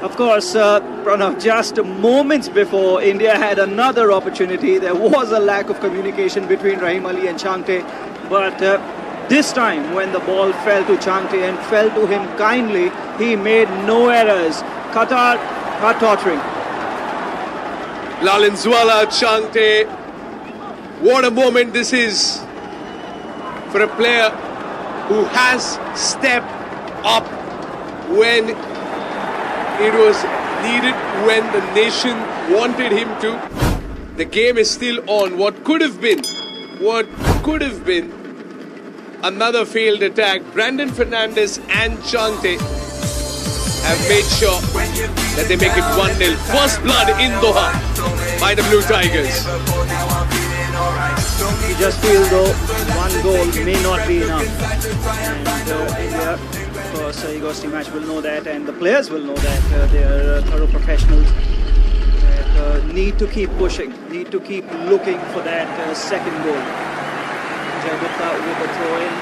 Of course, Pranav, just moments before, India had another opportunity. There was a lack of communication between Rahim Ali and Chante, but this time when the ball fell to Chante and fell to him kindly, he made no errors. Qatar are tottering. Lalinzwala, Chante, what a moment this is for a player who has stepped up when it was needed, when the nation wanted him to. The game is still on. What could have been another failed attack. Brandon Fernandes and Chante have made sure that they make it 1-0. First blood in Doha by the Blue Tigers. You just feel though one goal may not be enough. And India, of course, Igor Stimac will know that, and the players will know that. They are thorough professionals. Need to keep pushing, need to keep looking for that second goal. Jagupta with the throw-in.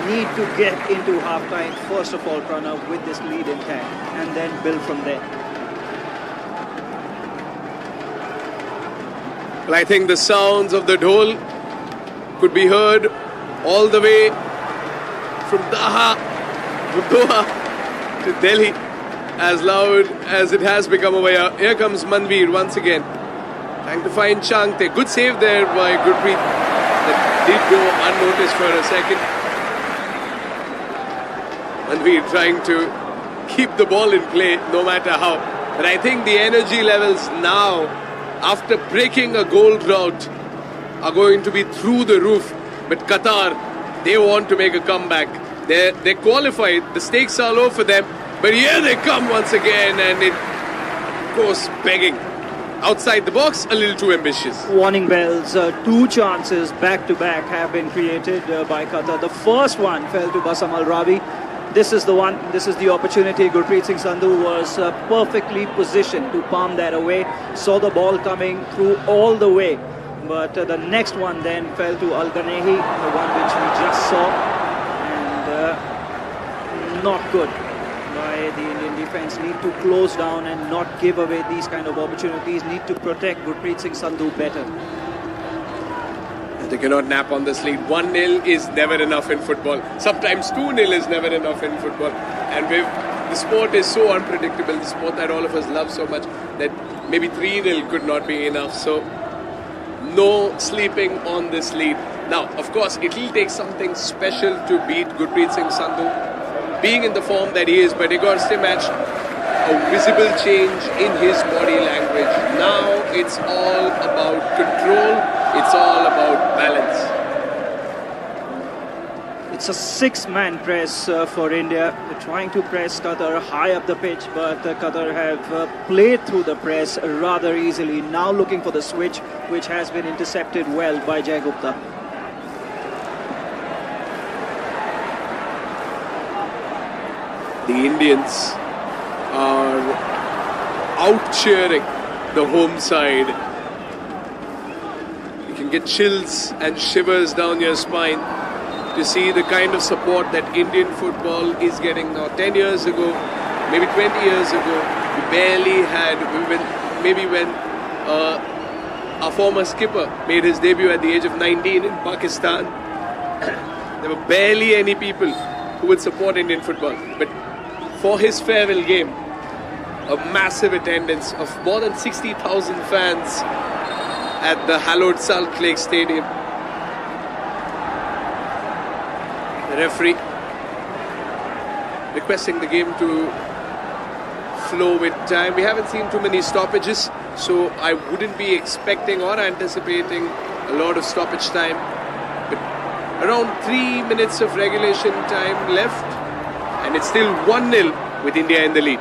Need to get into half-time, first of all, Pranav, with this lead in hand, and then build from there. Well, I think the sounds of the dhol could be heard all the way from Doha to Delhi, as loud as it has become over here. Here comes Manveer once again, trying to find Chante. Good save there by Gurpreet. That did go unnoticed for a second. Manveer trying to keep the ball in play no matter how. But I think the energy levels now, after breaking a goal drought, are going to be through the roof. But Qatar, they want to make a comeback. They qualified. The stakes are low for them. But here they come once again, and it goes begging. Outside the box, a little too ambitious. Warning bells, two chances back-to-back have been created by Qatar. The first one fell to Basam Al-Rabi. This is the one, this is the opportunity. Gurpreet Singh Sandhu was perfectly positioned to palm that away. Saw the ball coming through all the way. But the next one then fell to Al-Ganehi, the one which we just saw. And not good by the Indian defence. Need to close down and not give away these kind of opportunities. Need to protect Gurpreet Singh Sandhu better. They cannot nap on this lead. 1-0 is never enough in football. Sometimes 2-0 is never enough in football. And the sport is so unpredictable, the sport that all of us love so much, that maybe 3-0 could not be enough. So, no sleeping on this lead. Now, of course, it will take something special to beat Gurpreet Singh Sandhu, being in the form that he is. But Igor Stimac, a visible change in his body language. Now it's all about control. It's all about balance. It's a six-man press for India. They're trying to press Qatar high up the pitch, but Qatar have played through the press rather easily. Now looking for the switch, which has been intercepted well by Jai Gupta. The Indians are out-cheering the home side. You can get chills and shivers down your spine to see the kind of support that Indian football is getting now. 10 years ago, maybe 20 years ago, we barely had, maybe when our former skipper made his debut at the age of 19 in Pakistan, there were barely any people who would support Indian football. But for his farewell game, a massive attendance of more than 60,000 fans at the hallowed Salt Lake Stadium. The referee requesting the game to flow with time. We haven't seen too many stoppages, so I wouldn't be expecting or anticipating a lot of stoppage time. But around 3 minutes of regulation time left, and it's still 1-0 with India in the lead.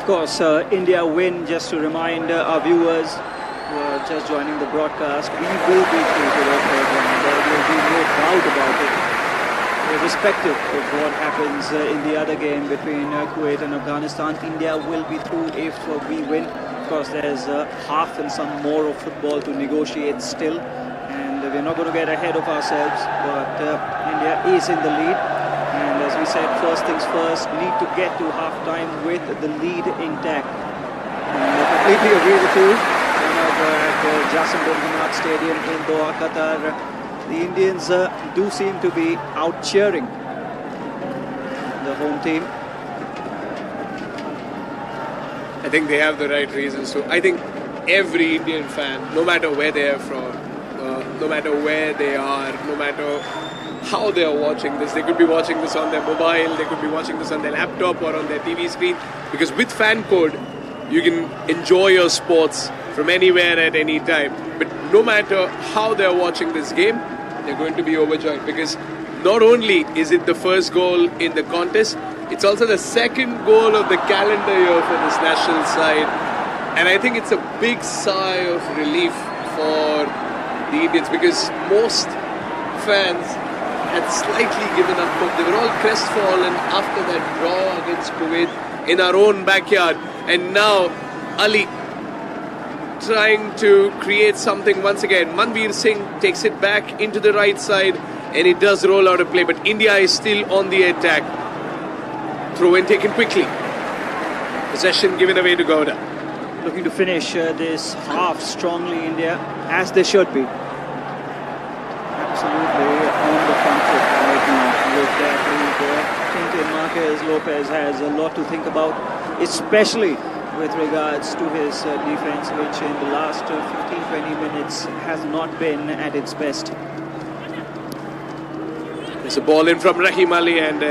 course, India win, just to remind our viewers who are just joining the broadcast, we will be through to the third round. There will be no doubt about it. Irrespective of what happens in the other game between Kuwait and Afghanistan, India will be through if we win. Of course, there's half and some more of football to negotiate still, and we're not going to get ahead of ourselves, but India is in the lead. And as we said, first things first, need to get to half-time with the lead intact. And I completely agree with you. At Jassim bin Hamad Stadium in Doha, Qatar, the Indians do seem to be out-cheering the home team. I think they have the right reasons to. I think every Indian fan, no matter where they are from, no matter where they are, no matter how they are watching this, they could be watching this on their mobile, they could be watching this on their laptop or on their TV screen, because with fan code you can enjoy your sports from anywhere at any time. But no matter how they are watching this game, they're going to be overjoyed, because not only is it the first goal in the contest, it's also the second goal of the calendar year for this national side. And I think it's a big sigh of relief for the Indians, because most fans had slightly given up hope. They were all crestfallen after that draw against Kuwait in our own backyard. And now Ali trying to create something once again. Manveer Singh takes it back into the right side, and it does roll out a play, but India is still on the attack. Throw in taken quickly. Possession given away to Gowda. Looking to finish this half strongly, India, as they should be. Absolutely on the front foot right now with that lead. I think Marquez Lopez has a lot to think about, especially with regards to his defense, which in the last 15-20 minutes has not been at its best. There's a ball in from Rahim Ali, and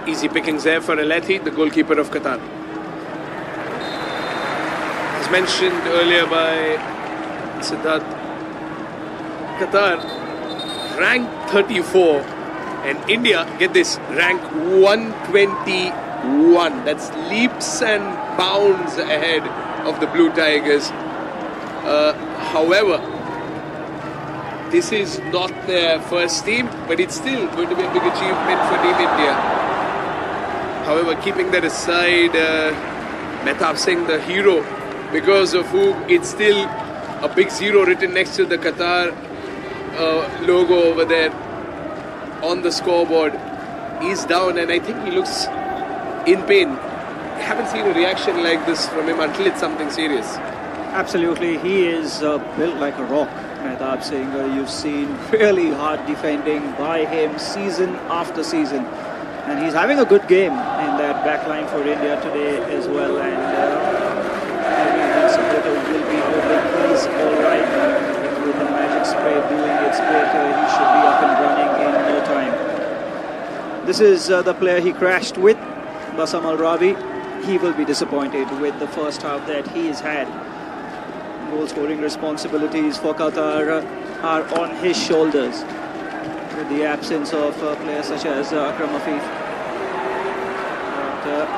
easy pickings there for Alethi, the goalkeeper of Qatar. As mentioned earlier by Siddharth, Qatar ranked 34, and India, get this, rank 121. That's leaps and bounds ahead of the Blue Tigers. However, this is not their first team, but it's still going to be a big achievement for Team India. However, keeping that aside, Mehtab Singh, the hero, because of whom it's still a big zero written next to the Qatar logo over there on the scoreboard. He's down, and I think he looks in pain. I haven't seen a reaction like this from him until it's something serious. Absolutely, he is built like a rock, Mehtab Singh. You've seen really hard defending by him season after season, and he's having a good game in that back line for India today as well. And every Indian supporter will be hoping he's all right with the magic spray doing its bit. He should be up and running in no time. This is the player he crashed with, Bassam Al Rabi. He will be disappointed with the first half that he has had. Goal scoring responsibilities for Qatar are on his shoulders, with the absence of players such as Akram Afif. But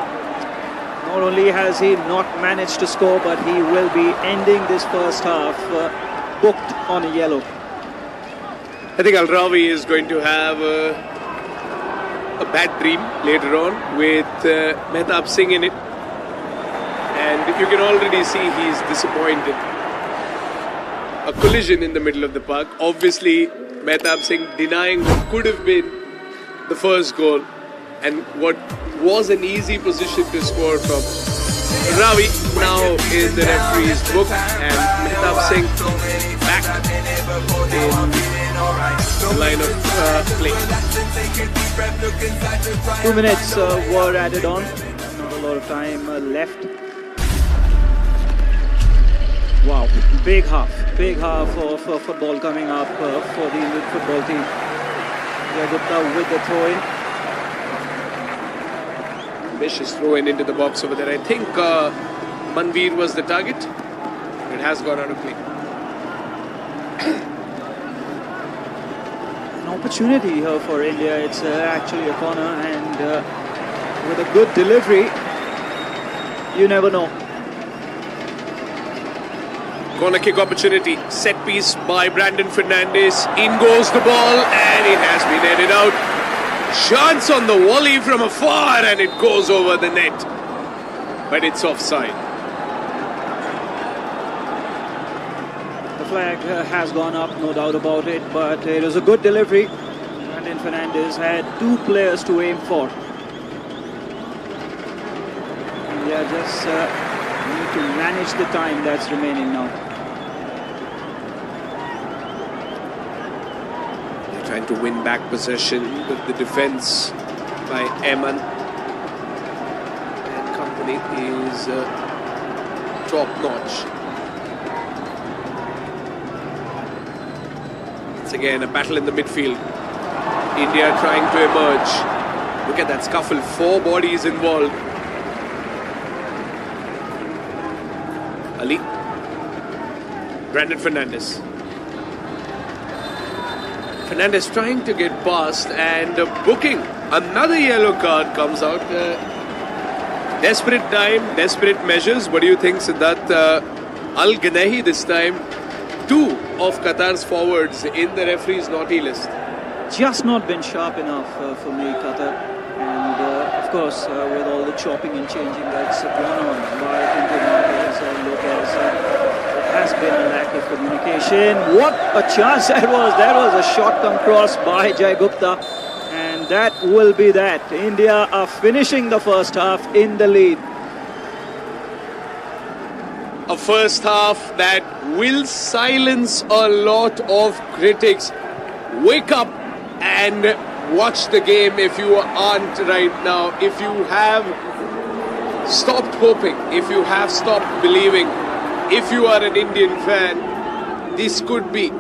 not only has he not managed to score, but he will be ending this first half booked on a yellow. I think Al Rawi is going to have a bad dream later on with Mehtab Singh in it, and you can already see he's disappointed. A collision in the middle of the park. Obviously, Mehtab Singh denying what could have been the first goal and what was an easy position to score from. Ravi now in the referee's book, and Mehtab Singh back in the line of play. 2 minutes were added on. Not a lot of time left. Wow, big half of football coming up for the Indian football team. Gupta with the throw-in. Vicious throw-in into the box over there. I think Manveer was the target. It has gone out of play. An opportunity here for India. It's actually a corner, and with a good delivery, You never know. Corner kick opportunity. Set piece by Brandon Fernandes. In goes the ball and it has been headed out. Chance on the volley from afar and it goes over the net. But it's offside. The flag has gone up, no doubt about it, but it was a good delivery. Brandon Fernandes had two players to aim for. Yeah, just need to manage the time that's remaining now. They're trying to win back possession with the defense by Eman. And company is top notch. Once again, a battle in the midfield. India trying to emerge. Look at that scuffle, 4 bodies involved. Ali. Brandon Fernandes. Fernandes trying to get past and booking. Another yellow card comes out. Desperate time, desperate measures. What do you think, Siddharth? Al Ghanehi this time. 2 of Qatar's forwards in the referee's naughty list. Just not been sharp enough for me, Qatar. And of course, with all the chopping and changing that's gone on by Indian markers and Lopez, it has been a lack of communication. What a chance that was! That was a shot come cross by Jai Gupta. And that will be that. India are finishing the first half in the lead. A first half that will silence a lot of critics. Wake up and watch the game if you aren't right now. If you have stopped hoping, if you have stopped believing, if you are an Indian fan, this could be.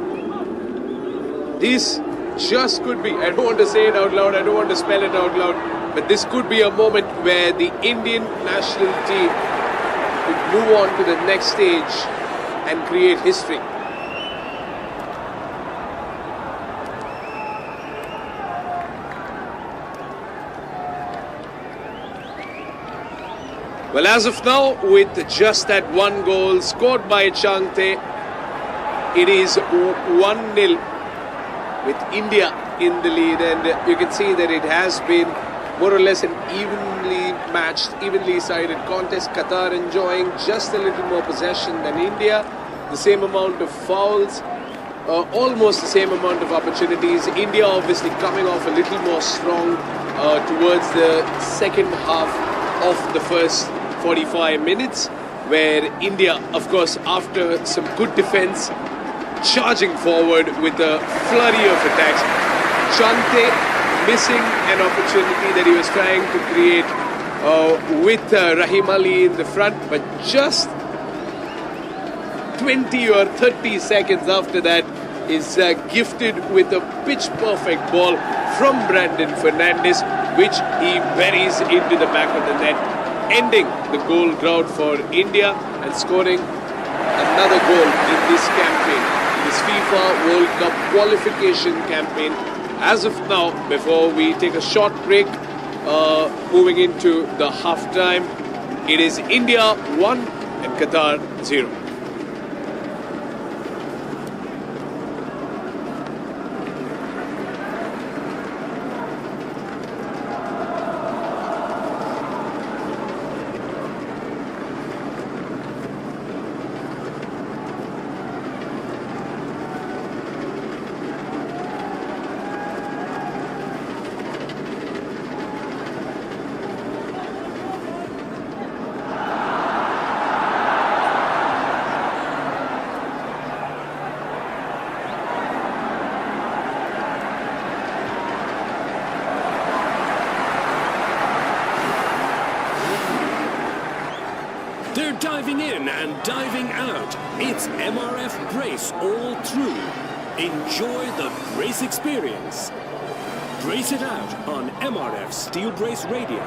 This just could be. I don't want to say it out loud, I don't want to spell it out loud, but this could be a moment where the Indian national team could move on to the next stage and create history. Well, as of now, with just that 1 goal scored by Changte, it is 1-0 with India in the lead, and you can see that it has been more or less an evenly matched, evenly sided contest. Qatar enjoying just a little more possession than India, the same amount of fouls, almost the same amount of opportunities. India obviously coming off a little more strong towards the second half of the first 45 minutes, where India, of course, after some good defense, charging forward with a flurry of attacks. Chante missing an opportunity that he was trying to create with Rahim Ali in the front, but just 20 or 30 seconds after that is gifted with a pitch-perfect ball from Brandon Fernandes, which he buries into the back of the net, ending the goal drought for India and scoring another goal in this campaign, in this FIFA World Cup qualification campaign. As of now, before we take a short break, moving into the half-time, it is India 1 and Qatar 0. They're diving in and diving out. It's MRF Brace all through. Enjoy the Brace experience. Brace it out on MRF Steel Brace Radio.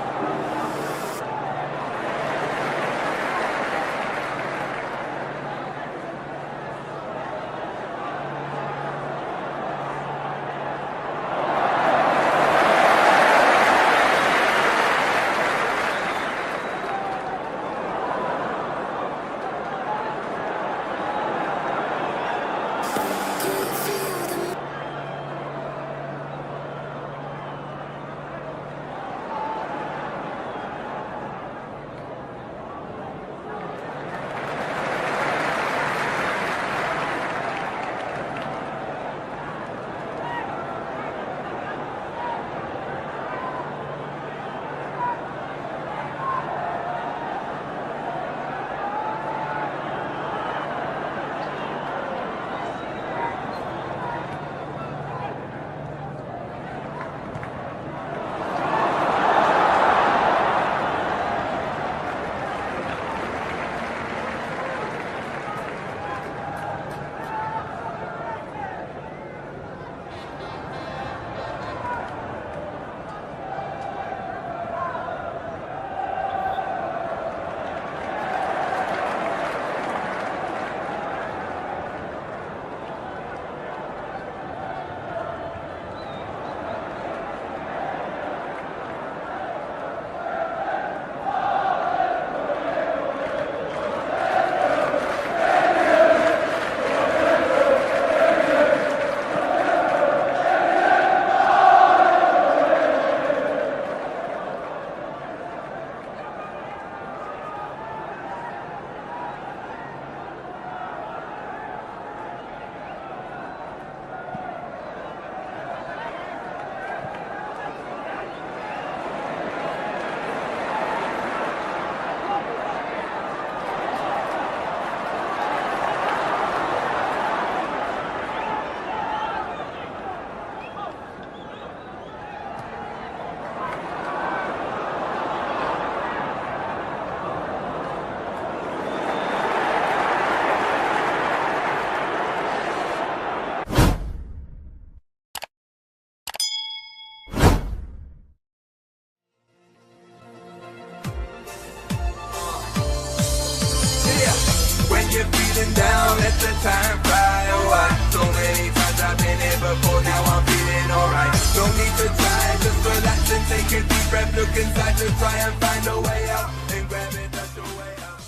let the time fly away. So many times I've been here before, now I'm feeling alright. No need to try, just relax and take a deep breath. Look inside to try and find a way out, and grab it, that's the way out.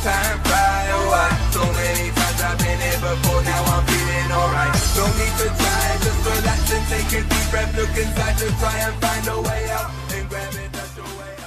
time fly away. So many times I've been here before, now I'm feeling alright. No need to try, just relax and take a deep breath. Look inside to try and find a way out. And grab it, that's your way out.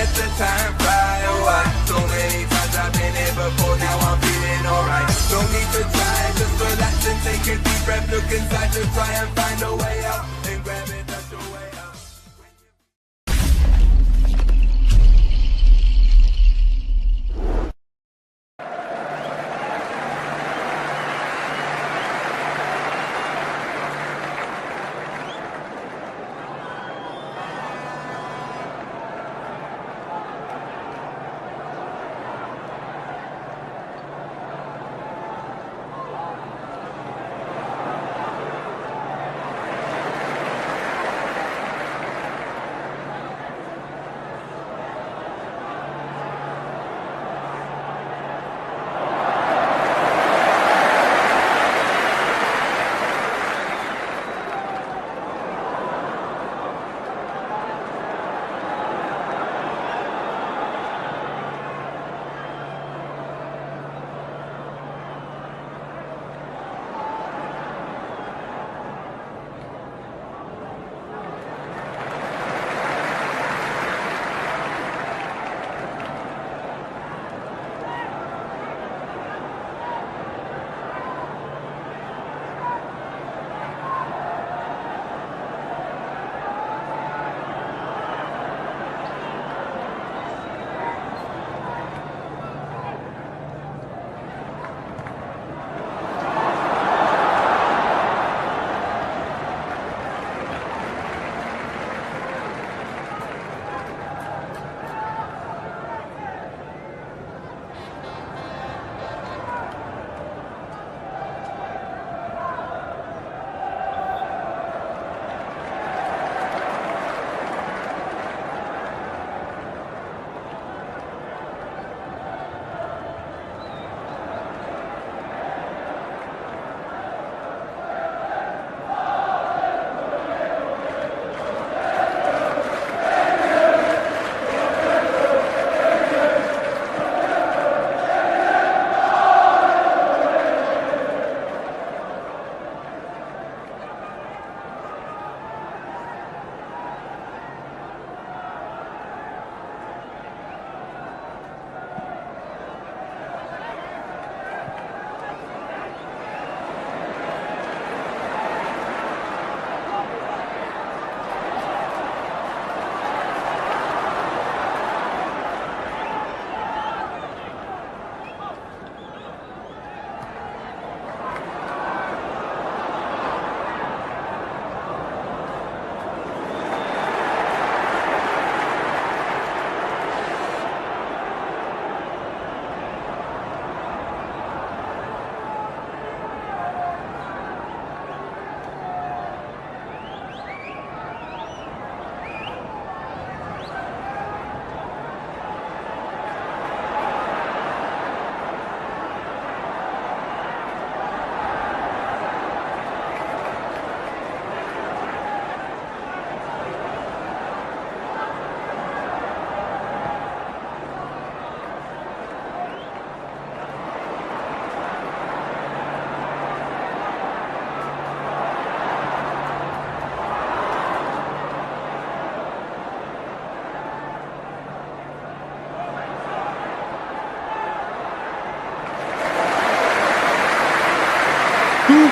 let the time fly away. So many times I've been here before, now I'm feeling alright. No need to try, just relax and take a deep breath. Look inside to try and find a way out. And grab it, that's the way out.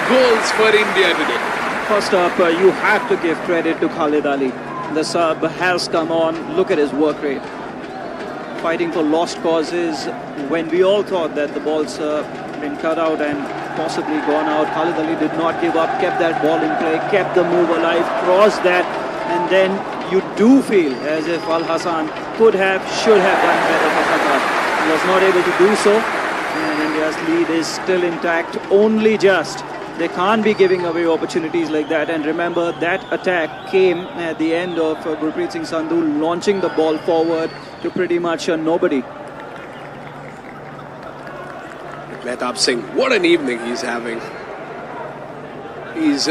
Goals for India today. First up, you have to give credit to Khalid Ali. The sub has come on. Look at his work rate. Fighting for lost causes. When we all thought that the ball's been cut out and possibly gone out, Khalid Ali did not give up, kept that ball in play, kept the move alive, crossed that, and then you do feel as if Al Hassan could have, should have done better for Qatar. He was not able to do so, and India's lead is still intact, only just. They can't be giving away opportunities like that. And remember, that attack came at the end of Gurpreet Singh Sandhu launching the ball forward to pretty much nobody. Mehtab Singh, what an evening he's having. He's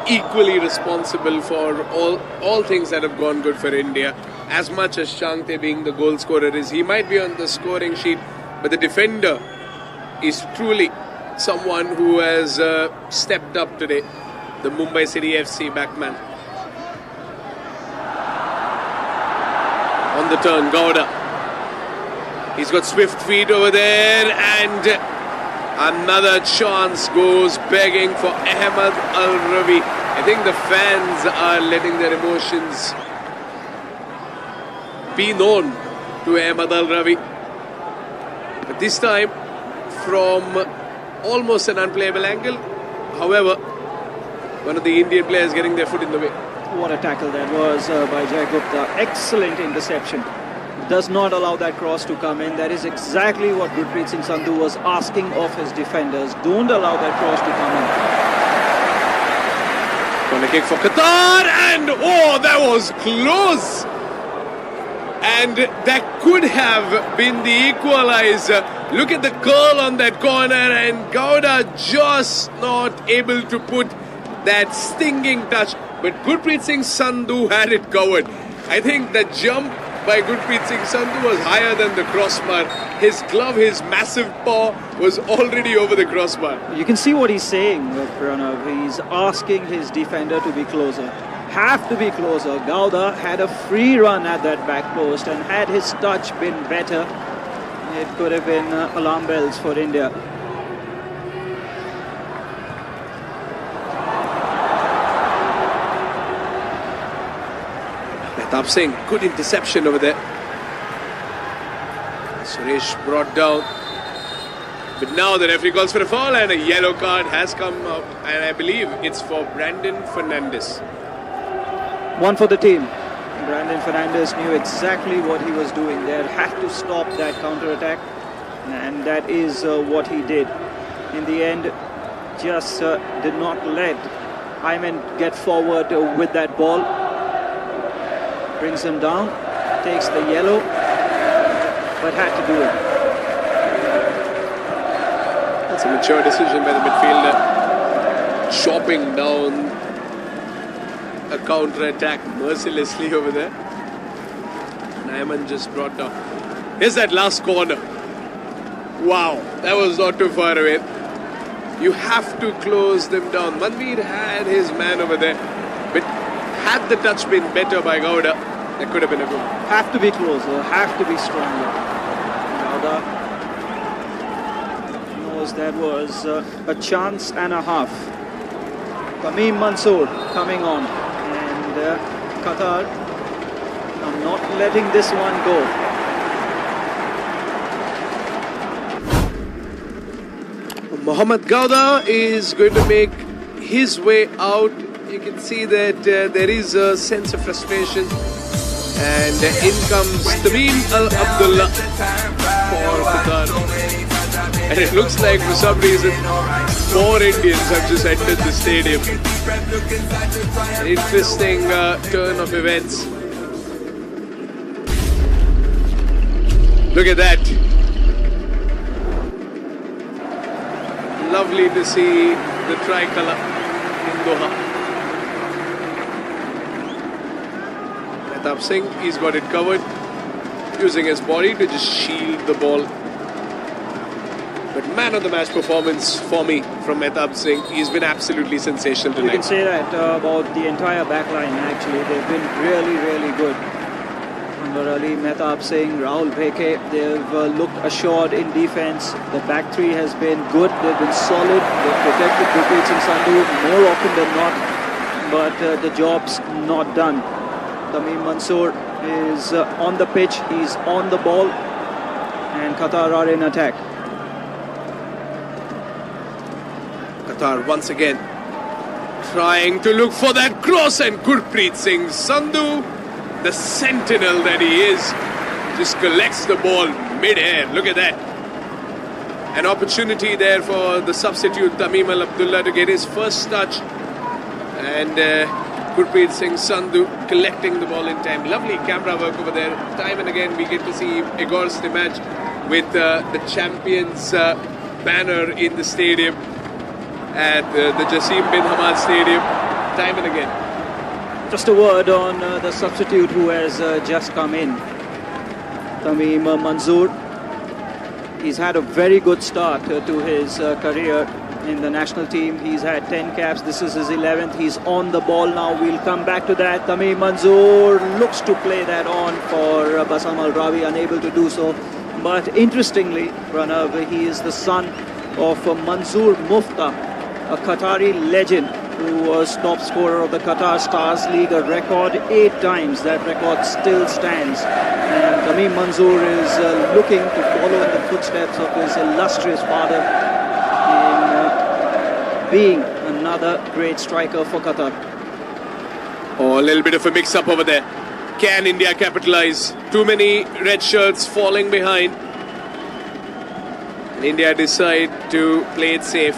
equally responsible for all things that have gone good for India. As much as Shangte being the goal scorer is, he might be on the scoring sheet, but the defender is truly someone who has stepped up today. The Mumbai City FC backman. On on the turn, Gowda. He's got swift feet over there, and another chance goes begging for Ahmed Al-Rawi. I think the fans are letting their emotions be known to Ahmed Al-Rawi. But this time from almost an unplayable angle. However, one of the Indian players getting their foot in the way. What a tackle that was by Jai Gupta. Excellent interception. Does not allow that cross to come in. That is exactly what Gurpreet Singh Sandhu was asking of his defenders. Don't allow that cross to come in. Corner kick for Qatar, and oh, that was close. And that could have been the equalizer. Look at the curl on that corner, and Gowda just not able to put that stinging touch. But Gurpreet Singh Sandhu had it covered. I think the jump by Gurpreet Singh Sandhu was higher than the crossbar. His glove, his massive paw was already over the crossbar. You can see what he's saying, Pranav. He's asking his defender to be closer. Have to be closer. Gowda had a free run at that back post, and had his touch been better, it could have been alarm bells for India. Mehtab Singh, good interception over there. Suresh brought down. But now the referee calls for a foul, and a yellow card has come out, and I believe it's for Brandon Fernandes. One for the team. Brandon Fernandes knew exactly what he was doing there. Had to stop that counter-attack, and that is what he did. In the end, just did not let Ayman get forward with that ball. Brings him down, takes the yellow, but had to do it. That's a mature decision by the midfielder. Chopping down a counter-attack mercilessly over there. Ayman just brought down. Here's that last corner. Wow, that was not too far away. You have to close them down. Manveer had his man over there, but had the touch been better by Gowda, that could have been a goal. Have to be closer, have to be stronger. Gowda knows that was a chance and a half. Tamim Mansoor coming on, and Qatar are not letting this one go. Mohammad Gowda is going to make his way out. You can see that there is a sense of frustration, and in comes Tamim Al-Abdullah for Qatar. And it looks like for some reason 4 Indians have just entered the stadium. An interesting turn of events. Look at that. Lovely to see the tricolour in Doha. Mehtab Singh, he's got it covered, using his body to just shield the ball. But man of the match performance for me from Mehtab Singh. He's been absolutely sensational tonight. You can say that about the entire back line actually. They've been really, really good. Anwar Ali, Mehtab Singh, Rahul Bheke, they've looked assured in defense. The back three has been good, they've been solid, they've protected Gurpreet Singh Sandhu more often than not, but the job's not done. Tamim Mansoor is on the pitch, he's on the ball, and Qatar are in attack. Qatar once again trying to look for that cross, and Gurpreet Singh Sandhu, the sentinel that he is, just collects the ball mid-air. Look at that. An opportunity there for the substitute Tamim Al-Abdullah to get his first touch. And Gurpreet Singh Sandhu collecting the ball in time. Lovely camera work over there. Time and again we get to see Igor's match with the champions banner in the stadium at the Jassim bin Hamad Stadium. Time and again. Just a word on the substitute who has just come in. Tamim Mansoor. He's had a very good start to his career. in the national team. He's had 10 caps. This is his 11th. He's on the ball now. We'll come back to that. Tamim Manzoor looks to play that on for Bassam Al Rawi, unable to do so. But interestingly, Pranav, he is the son of Manzoor Mufta, a Qatari legend who was top scorer of the Qatar Stars League, a record 8 times. That record still stands. And Tamim Manzoor is looking to follow in the footsteps of his illustrious father in being another great striker for Qatar. Oh, a little bit of a mix-up over there. Can India capitalize? Too many red shirts falling behind. And India decide to play it safe.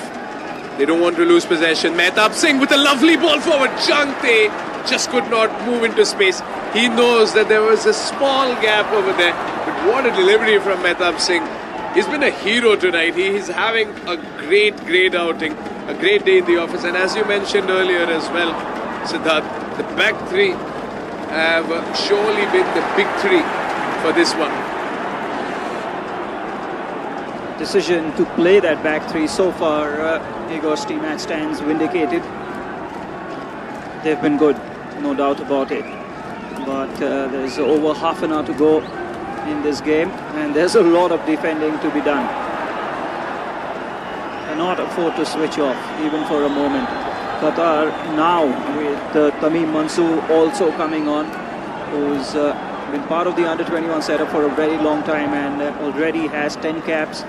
They don't want to lose possession. Mehtab Singh with a lovely ball forward. Jante just could not move into space. He knows that there was a small gap over there. But what a delivery from Mehtab Singh. He's been a hero tonight. He is having a great outing. A great day in the office. And as you mentioned earlier as well, Siddharth, the back three have surely been the big three for this one. Decision to play that back three so far, Igor's team at stands vindicated. They've been good, no doubt about it. But there's over half an hour to go in this game, and there's a lot of defending to be done. Cannot afford to switch off, even for a moment. Qatar now with Tamim Manzoor also coming on, who's been part of the under-21 setup for a very long time and already has 10 caps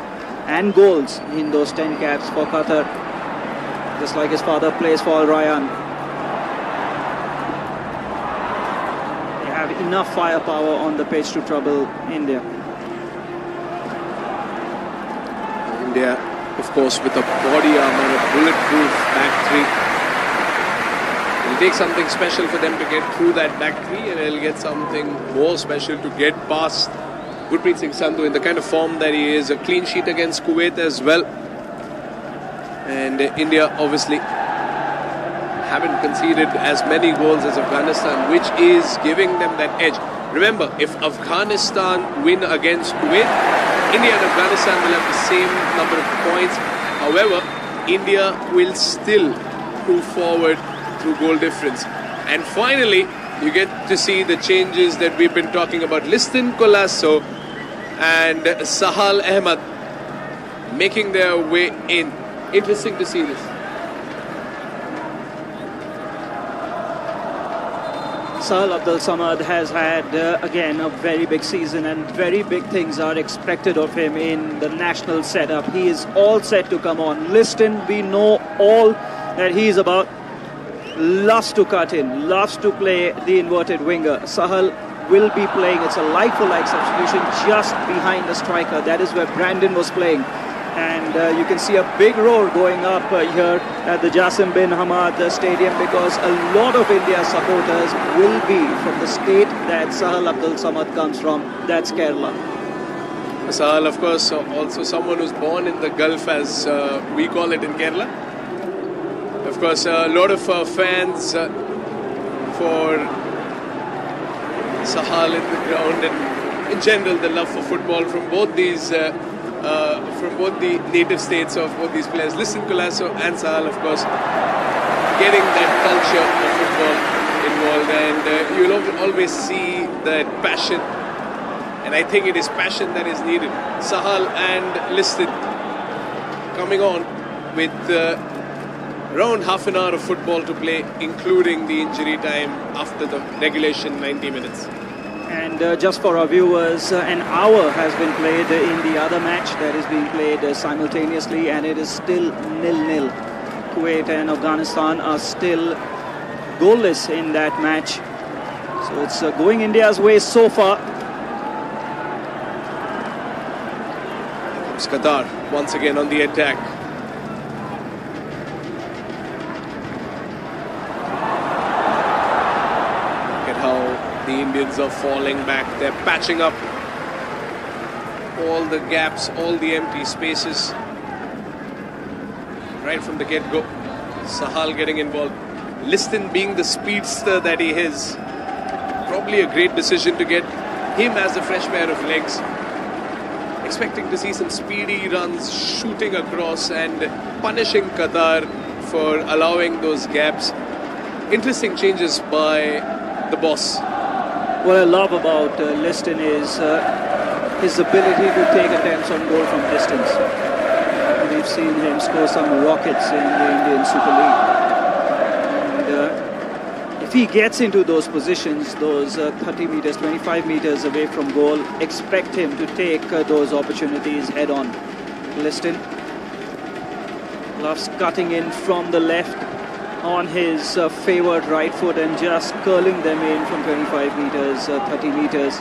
and goals in those 10 caps for Qatar. Just like his father plays for Al Rayyan. They have enough firepower on the pitch to trouble India. India, of course, with a body armour, a bulletproof back three. It'll take something special for them to get through that back three, and it'll get something more special to get past Gurpreet Singh Sandhu in the kind of form that he is. A clean sheet against Kuwait as well. And India obviously haven't conceded as many goals as Afghanistan, which is giving them that edge. Remember, if Afghanistan win against Kuwait, India and Afghanistan will have the same number of points. However, India will still move forward through goal difference. And finally, you get to see the changes that we've been talking about. Liston Colasso and Sahal Ahmed making their way in. Interesting to see this. Sahal Abdul Samad has had again a very big season, and very big things are expected of him in the national setup. He is all set to come on. Liston, we know all that he is about. Loves to cut in, loves to play the inverted winger. Sahal will be playing, it's a like-for-like substitution just behind the striker. That is where Brandon was playing. And you can see a big roar going up here at the Jassim bin Hamad Stadium, because a lot of India's supporters will be from the state that Sahal Abdul Samad comes from. That's Kerala. Sahal, of course, also someone who's born in the Gulf, as we call it in Kerala. Of course, a lot of fans for Sahal in the ground, and in general the love for football from both these, from both the native states of both these players. Liston Colasso and Sahal, of course, getting that culture of football involved, and you'll always see that passion, and I think it is passion that is needed. Sahal and Liston coming on with around half an hour of football to play, including the injury time after the regulation 90 minutes. And just for our viewers, an hour has been played in the other match that is being played simultaneously, and it is still 0-0. Kuwait and Afghanistan are still goalless in that match. So it's going India's way so far. It's Qatar once again on the attack. The Indians are falling back. They're patching up all the gaps, all the empty spaces right from the get-go. Sahal getting involved. Liston, being the speedster that he is, probably a great decision to get him as a fresh pair of legs. Expecting to see some speedy runs shooting across, and punishing Qatar for allowing those gaps. Interesting changes by the boss. What I love about Liston is his ability to take attempts on goal from distance. We've seen him score some rockets in the Indian Super League. And if he gets into those positions, those 30 meters, 25 meters away from goal, expect him to take those opportunities head on. Liston loves cutting in from the left on his favoured right foot and just curling them in from 25 meters, 30 meters.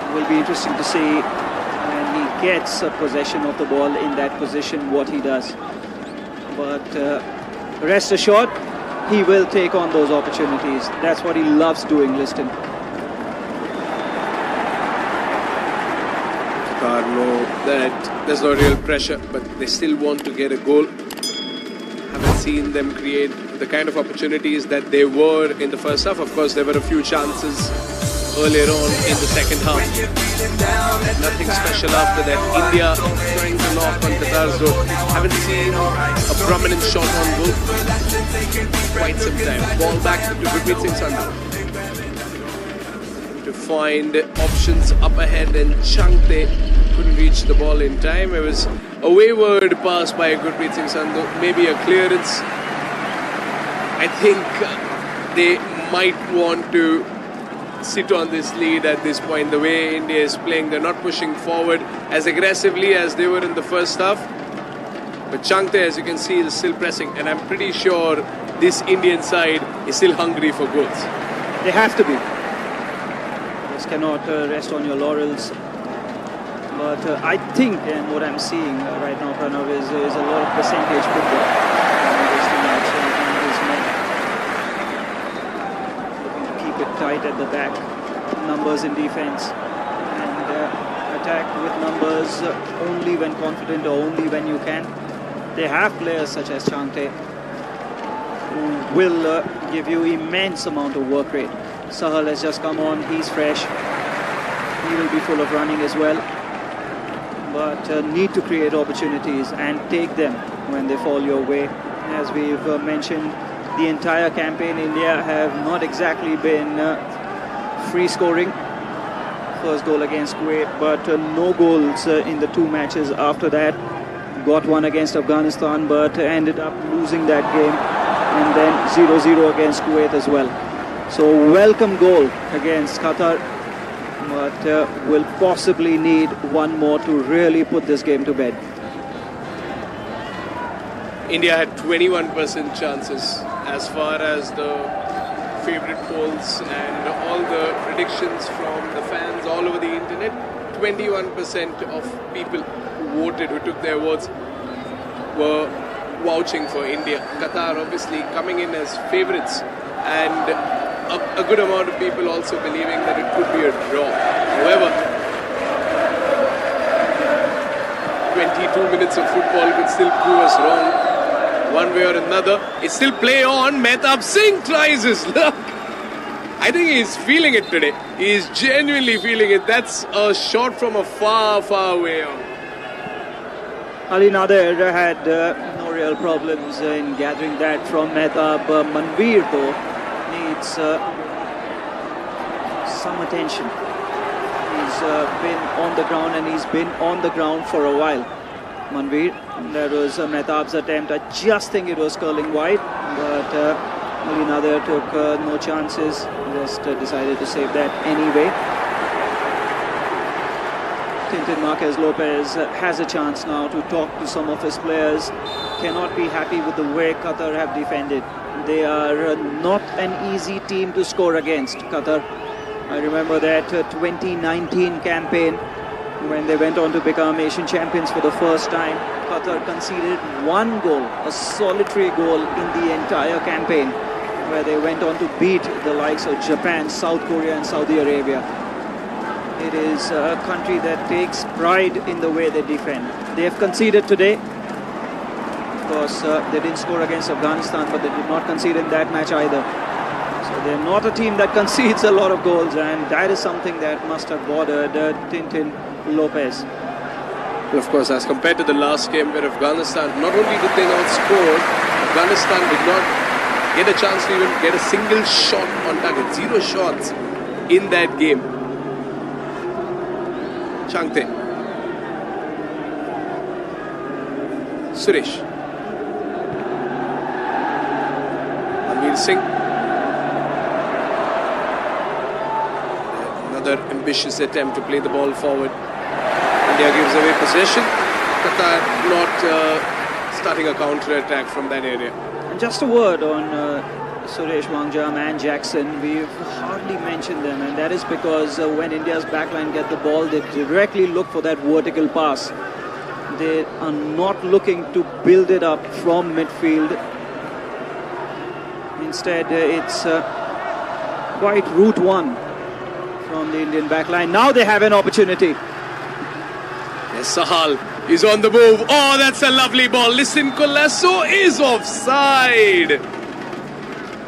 It will be interesting to see when he gets possession of the ball in that position what he does. But rest assured, he will take on those opportunities. That's what he loves doing, Liston. Qatar know that there's no real pressure, but they still want to get a goal. Haven't seen them create the kind of opportunities that they were in the first half. Of course, there were a few chances earlier on in the second half. Nothing special after that. India trying to knock on Qatar's door. Haven't seen a prominent shot on goal quite some time. Ball back to Gurpreet Sandhu to find options up ahead, and Changte couldn't reach the ball in time. It was a wayward pass by Gurpreet Sandhu, maybe a clearance. I think they might want to sit on this lead at this point. The way India is playing, they're not pushing forward as aggressively as they were in the first half. But Changte, as you can see, is still pressing, and I'm pretty sure this Indian side is still hungry for goals. They have to be. Just cannot rest on your laurels. But I think, and what I'm seeing right now, Pranav, is a lot of percentage football. Looking to keep it tight at the back. Numbers in defense. And attack with numbers only when confident or only when you can. They have players such as Changte who will give you immense amount of work rate. Sahal has just come on. He's fresh. He will be full of running as well. But need to create opportunities and take them when they fall your way. As we've mentioned, the entire campaign, India have not exactly been free scoring. First goal against Kuwait, but no goals in the two matches after that. Got one against Afghanistan, but ended up losing that game, and then 0-0 against Kuwait as well. So welcome goal against Qatar, but will possibly need one more to really put this game to bed. India had 21% chances as far as the favourite polls and all the predictions from the fans all over the internet. 21% of people who voted, who took their votes, were vouching for India. Qatar obviously coming in as favourites, and a good amount of people also believing that it could be a draw. However, 22 minutes of football could still prove us wrong one way or another. It's still play on. Mehtab Singh tries his luck. I think he's feeling it today. He's genuinely feeling it. That's a shot from a far, far way on. Ali Nader had no real problems in gathering that from Mehtab. Manveer, though, needs some attention. He's been on the ground, and he's been on the ground for a while. Manveer, that was Mehtab's attempt. I just think it was curling wide, but Ali Nader took no chances. Just decided to save that anyway. Tintin Marquez Lopez has a chance now to talk to some of his players. Cannot be happy with the way Qatar have defended. They are not an easy team to score against, Qatar. I remember that 2019 campaign when they went on to become Asian champions for the first time. Qatar conceded one goal, a solitary goal in the entire campaign, where they went on to beat the likes of Japan, South Korea and Saudi Arabia. It is a country that takes pride in the way they defend. They have conceded today. Of course, they didn't score against Afghanistan, but they did not concede in that match either. So they're not a team that concedes a lot of goals, and that is something that must have bothered Tintin Lopez. Well, of course, as compared to the last game where Afghanistan, not only did they not score, Afghanistan did not get a chance to even get a single shot on target. 0 shots in that game. Changte. Suresh. Amir Singh. Another ambitious attempt to play the ball forward. India gives away possession. Qatar not starting a counter-attack from that area. And just a word on Suresh Wangjam and Jackson. We've hardly mentioned them, and that is because when India's backline get the ball, they directly look for that vertical pass. They are not looking to build it up from midfield. Instead, it's quite route one from the Indian backline. Now they have an opportunity. Yes, Sahal is on the move. Oh, that's a lovely ball. Listen, Colasso is offside.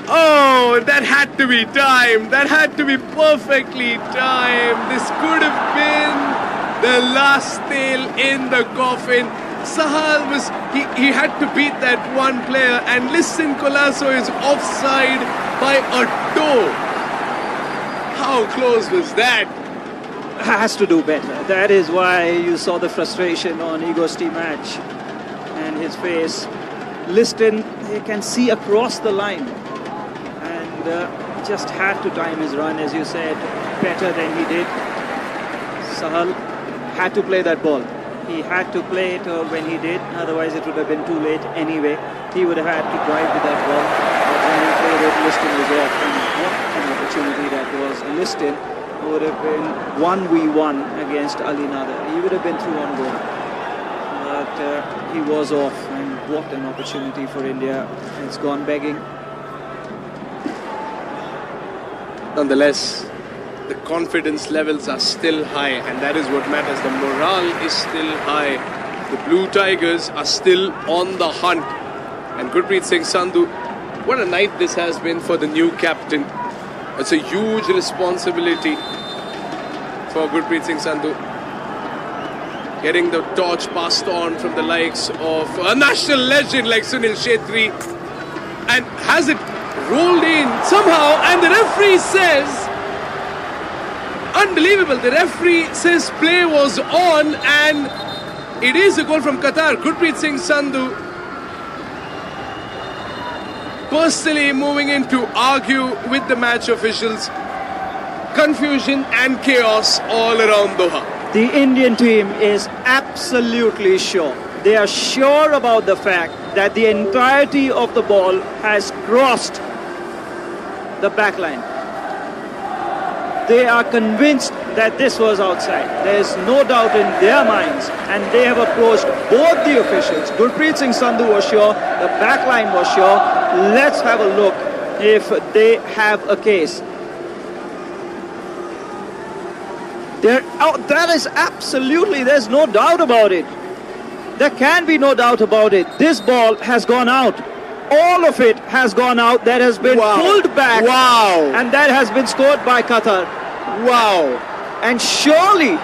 Oh, that had to be timed. That had to be perfectly timed. This could have been the last nail in the coffin. Sahal was, he had to beat that one player, and listen, Colasso is offside by a toe. How close was that? Has to do better. That is why you saw the frustration on Igor's match and his face. Liston, he can see across the line, and just had to time his run, as you said, better than he did. Sahal had to play that ball. He had to play it when he did, otherwise it would have been too late anyway. He would have had to drive with that ball, but when he played it, Liston was off, and what an opportunity that was. Liston would have been 1v1 against Ali Nader. He would have been through on goal, but he was off, and what an opportunity for India. It's gone begging. Nonetheless, the confidence levels are still high, and that is what matters. The morale is still high. The Blue Tigers are still on the hunt. And Gurpreet Singh Sandhu, what a night this has been for the new captain. It's a huge responsibility for Gurpreet Singh Sandhu. Getting the torch passed on from the likes of a national legend like Sunil Shetty. And has it rolled in somehow, and the referee says, unbelievable, the referee says play was on, and it is a goal from Qatar. Gurpreet Singh Sandhu personally moving in to argue with the match officials. Confusion and chaos all around Doha. The Indian team is absolutely sure. They are sure about the fact that the entirety of the ball has crossed the backline. They are convinced that this was outside. There is no doubt in their minds, and they have approached both the officials. Gurpreet Singh Sandhu was sure, the backline was sure. Let's have a look if they have a case. That is absolutely, there's no doubt about it. There can be no doubt about it. This ball has gone out. All of it has gone out. That has been pulled back. Wow. And that has been scored by Qatar. Wow. And surely,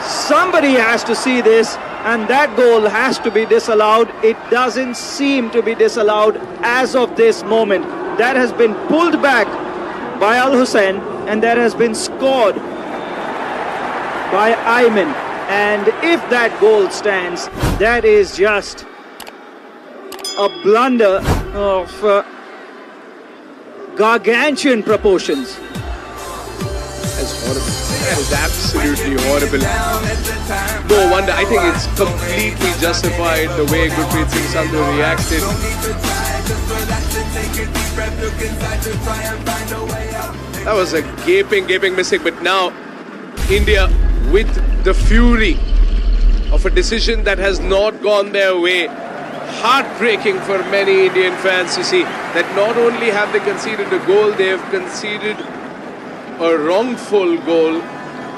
somebody has to see this, and that goal has to be disallowed. It doesn't seem to be disallowed as of this moment. That has been pulled back by Al Hussein, and that has been scored by Ayman. And if that goal stands, that is just a blunder of gargantuan proportions. That's horrible. That is absolutely horrible. No wonder. I think it's completely justified the way Gurpreet Singh Sandhu reacted. That was a gaping mistake. But now, India with the fury of a decision that has not gone their way. Heartbreaking for many Indian fans to see that not only have they conceded a goal, they have conceded a wrongful goal,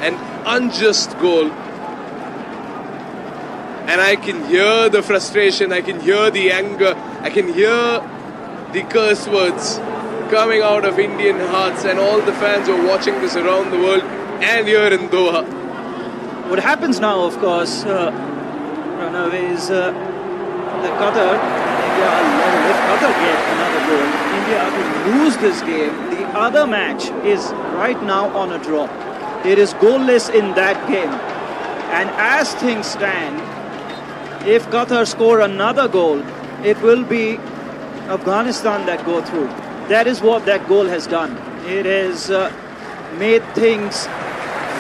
an unjust goal. And I can hear the frustration, I can hear the anger, I can hear the curse words coming out of Indian hearts and all the fans who are watching this around the world and here in Doha. What happens now, of course, Pranav, is that Qatar, India are level. If Qatar get another goal, India will lose this game. The other match is right now on a draw. It is goalless in that game. And as things stand, if Qatar score another goal, it will be Afghanistan that go through. That is what that goal has done. It has made things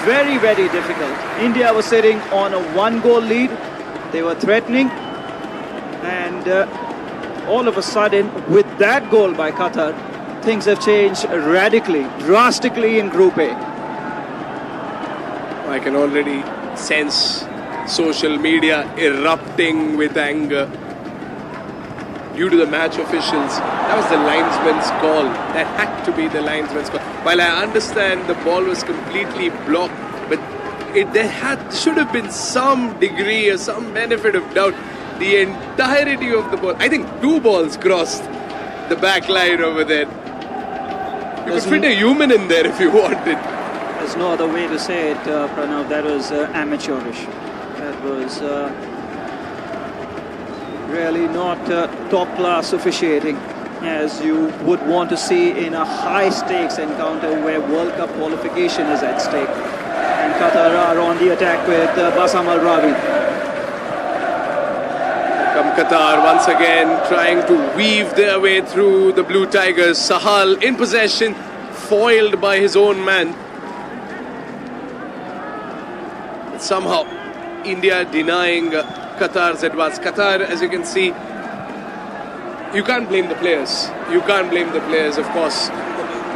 very, very difficult. India was sitting on a 1-goal lead. They were threatening. And all of a sudden, with that goal by Qatar, things have changed radically, drastically in Group A. I can already sense social media erupting with anger due to the match officials. That was the linesman's call. That had to be the linesman's call. While I understand the ball was completely blocked, but should have been some degree or some benefit of doubt. The entirety of the ball, I think 2 balls crossed the back line over there. You could fit a human in there if you wanted. There's no other way to say it, Pranav. That was amateurish. That was really not top-class officiating, as you would want to see in a high-stakes encounter where World Cup qualification is at stake. And Qatar are on the attack with Bassam Al-Rawi. Come Qatar once again trying to weave their way through the Blue Tigers. Sahal in possession, foiled by his own man. But somehow India denying Qatar's advance. Qatar, as you can see, you can't blame the players. You can't blame the players, of course.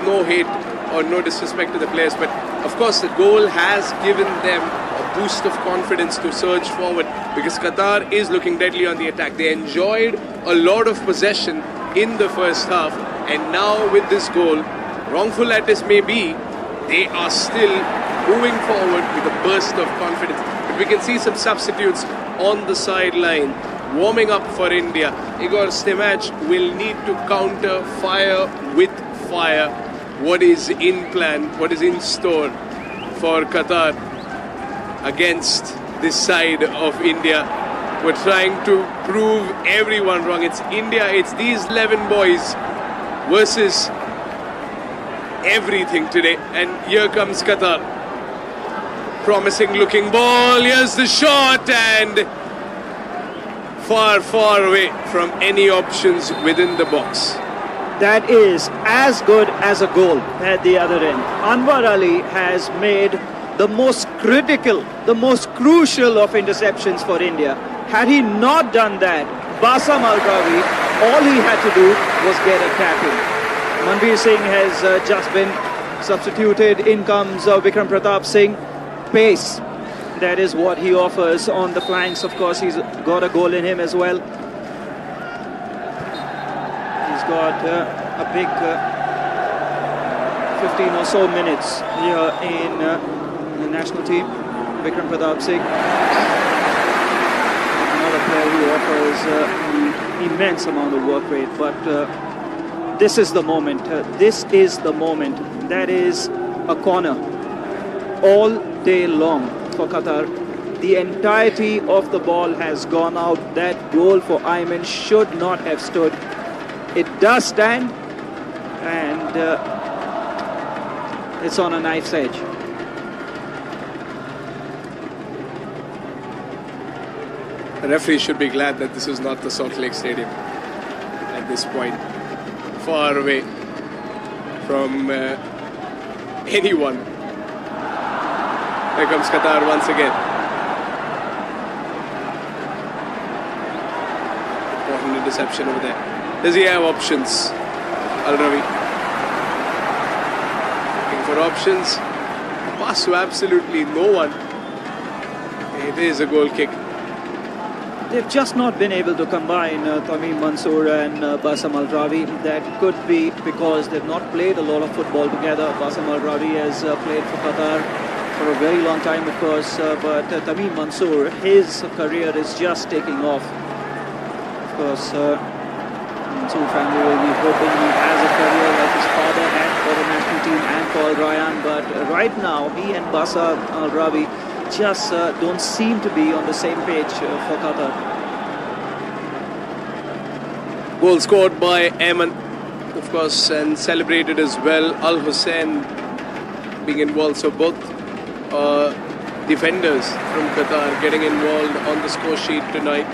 No hate or no disrespect to the players, but of course the goal has given them a boost of confidence to surge forward, because Qatar is looking deadly on the attack. They enjoyed a lot of possession in the first half, and now with this goal, wrongful as may be, they are still moving forward with a burst of confidence. But we can see some substitutes on the sideline warming up for India. Igor Stimac will need to counter fire with fire. What is in plan, what is in store for Qatar against this side of India? We're trying to prove everyone wrong. It's India, it's these 11 boys versus everything today. And here comes Qatar. Promising looking ball. Here's the shot, and far, far away from any options within the box. That is as good as a goal at the other end. Anwar Ali has made the most critical, the most crucial of interceptions for India. Had he not done that, Bassam Al-Rawi, all he had to do was get a tap in. Manveer Singh has just been substituted. In comes Vikram Pratap Singh. Pace. That is what he offers on the flanks. Of course, he's got a goal in him as well. He's got a big 15 or so minutes here in the national team. Vikram Pratap Singh, another player who offers immense amount of work rate. But this is the moment. This is the moment. That is a corner all day long for Qatar. The entirety of the ball has gone out. That goal for Ayman should not have stood. It does stand, and it's on a knife's edge. The referee should be glad that this is not the Salt Lake Stadium at this point. Far away from anyone. Here comes Qatar once again. Important interception over there. Does he have options? Al-Rawi looking for options. Pass to absolutely no one. It is a goal kick. They've just not been able to combine Tamim Mansoor and Bassam Al-Rawi. That could be because they've not played a lot of football together. Bassam Al-Rawi has played for Qatar for a very long time, of course, but Tamim Mansoor, his career is just taking off. Of course, Mansoor family will be hoping he has a career like his father had for the national team and for Al Rayyan, but right now he and Bassam Al-Rawi just don't seem to be on the same page for Qatar. Goal scored by Ayman, of course, and celebrated as well. Al Hussein being involved, so both defenders from Qatar getting involved on the score sheet tonight.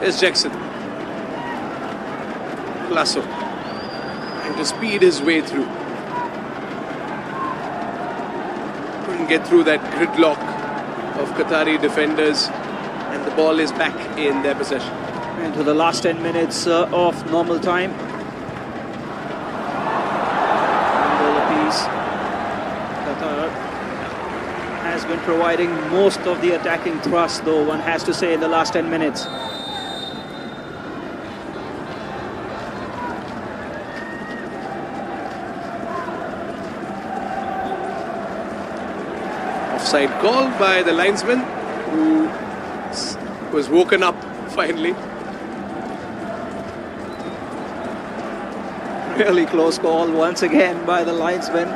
There's Jackson. Lasso trying to speed his way through. Couldn't get through that gridlock of Qatari defenders, and the ball is back in their possession. Into the last 10 minutes of normal time. Goal apiece. Qatar has been providing most of the attacking thrust, though, one has to say, in the last 10 minutes. Offside call by the linesman, who was woken up finally. Really close call once again by the linesman.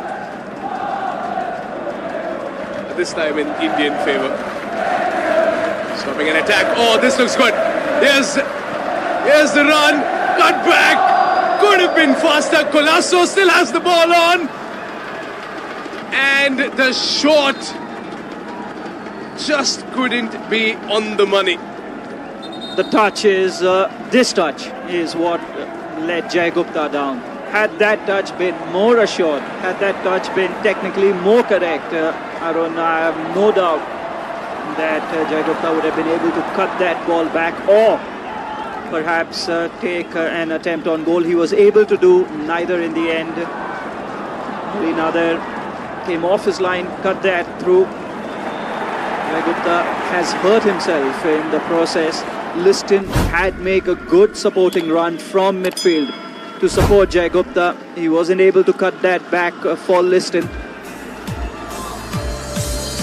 This time in Indian favour. Stopping an attack. Oh, this looks good. Here's the run. Cut back. Could have been faster. Colasso still has the ball on. And the shot just couldn't be on the money. The touch is, this touch is what let Jai Gupta down. Had that touch been more assured, had that touch been technically more correct, Arun, I have no doubt that Jai Gupta would have been able to cut that ball back, or perhaps take an attempt on goal. He was able to do neither in the end. Ali Nader came off his line, cut that through. Jai Gupta has hurt himself in the process. Liston had made a good supporting run from midfield to support Jai Gupta. He wasn't able to cut that back for Liston.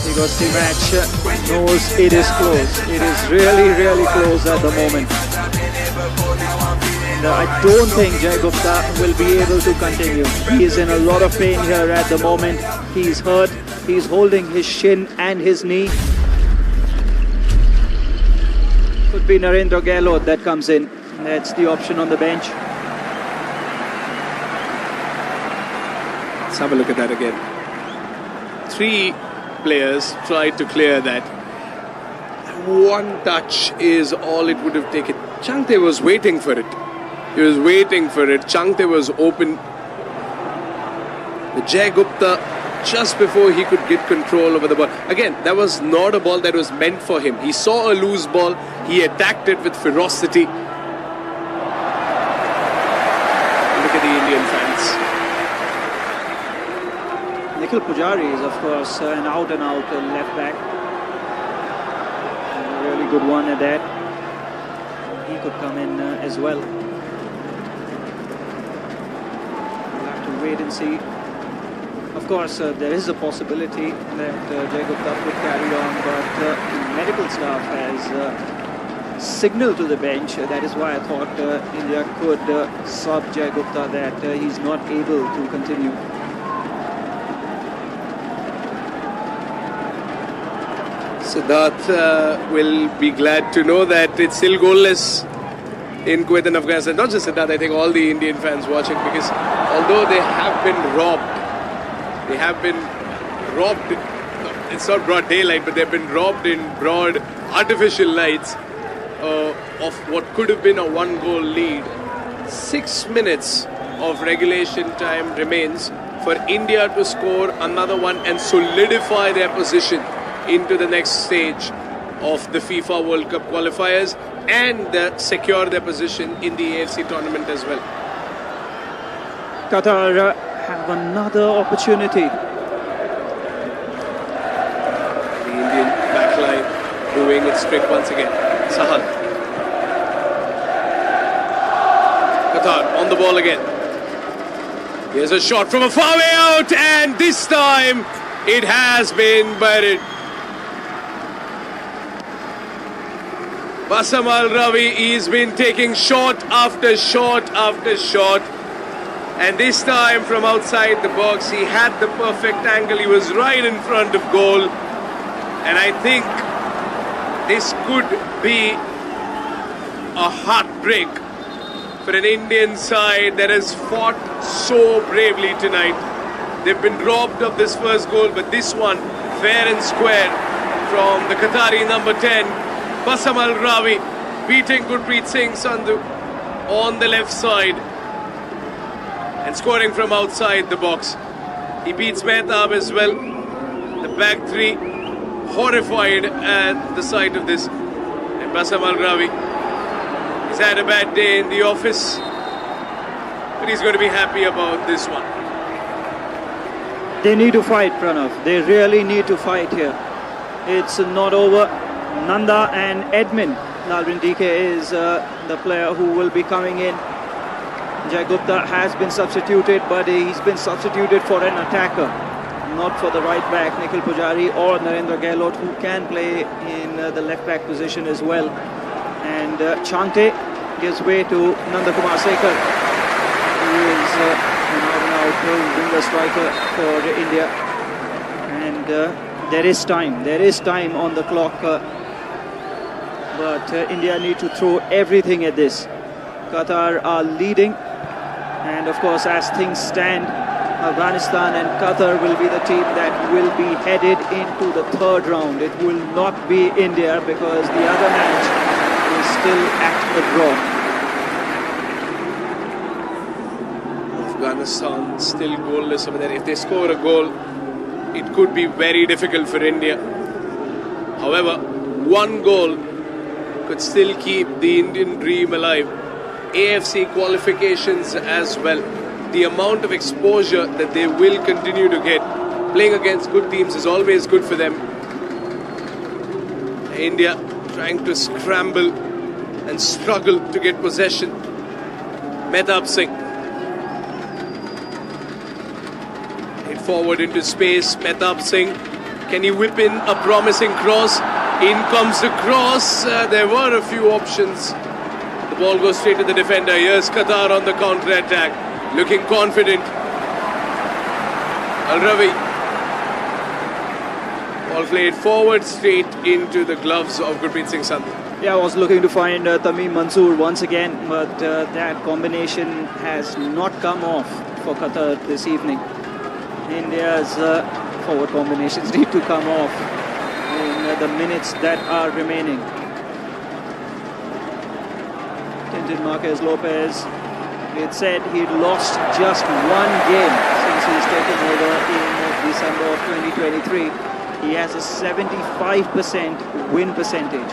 Because the match knows it is close. It is really, really close at the moment. And I don't think Jai Gupta will be able to continue. He is in a lot of pain here at the moment. He's hurt. He's holding his shin and his knee. Could be Narendra Gehlot that comes in. That's the option on the bench. Let's have a look at that again. 3 players tried to clear that. One touch is all it would have taken. Changte was waiting for it. He was waiting for it. Changte was open. The Jai Gupta, just before he could get control over the ball. Again, that was not a ball that was meant for him. He saw a loose ball. He attacked it with ferocity. Look at the Indian fans. Nikhil Pujari is, of course, an out-and-out left back. A really good one at that. He could come in as well. We'll have to wait and see. Of course, there is a possibility that Jai Gupta could carry on, but the medical staff has signaled to the bench. That is why I thought India could sub Jai Gupta, that he's not able to continue. Siddharth will be glad to know that it's still goalless in Kuwait and Afghanistan. Not just Siddharth, I think all the Indian fans watching, because although they have been robbed, it's not broad daylight, but they've been robbed in broad artificial lights of what could have been a 1-goal lead. 6 minutes of regulation time remains for India to score another one and solidify their position into the next stage of the FIFA World Cup qualifiers and secure their position in the AFC tournament as well. Qatar have another opportunity. The Indian backline doing its trick once again. Sahal. Qatar on the ball again. Here's a shot from a far way out, and this time it has been buried. Bassam Al-Rawi, he's been taking shot after shot after shot. And this time from outside the box, he had the perfect angle. He was right in front of goal. And I think this could be a heartbreak for an Indian side that has fought so bravely tonight. They've been robbed of this first goal, but this one, fair and square, from the Qatari number 10, Bassam Al-Rawi, beating Gurpreet Singh Sandhu on the left side and scoring from outside the box. He beats Mehtab as well. The back three horrified at the sight of this. And Bassam Al-Rawi, he's had a bad day in the office, but he's going to be happy about this one. They need to fight, Pranav. They really need to fight here. It's not over. Nanda and Edmund. Lalvin DK is the player who will be coming in. Jai Gupta has been substituted, but he's been substituted for an attacker, not for the right back, Nikhil Pujari or Narendra Gehlot, who can play in the left back position as well. And Chante gives way to Nanda Kumar Sekar, who is an out-and-out winger striker for India. And there is time on the clock, but India need to throw everything at this. Qatar are leading, and of course, as things stand, Afghanistan and Qatar will be the team that will be headed into the third round. It will not be India, because the other match is still at the draw. Afghanistan still goalless over there. If they score a goal, it could be very difficult for India. However, one goal could still keep the Indian dream alive. AFC qualifications as well. The amount of exposure that they will continue to get playing against good teams is always good for them. India trying to scramble and struggle to get possession. Mehtab Singh hit forward into space. Mehtab Singh, can he whip in a promising cross? In comes the cross. There were a few options. The ball goes straight to the defender. Here's Qatar on the counter-attack, looking confident. Al-Rawi, ball played forward straight into the gloves of Gurpreet Singh Sandhu. Yeah, I was looking to find Tamim Mansoor once again, but that combination has not come off for Qatar this evening. India's forward combinations need to come off in the minutes that are remaining. Tintin Marquez Lopez, it said he'd lost just one game since he's taken over in December of 2023. He has a 75% win percentage.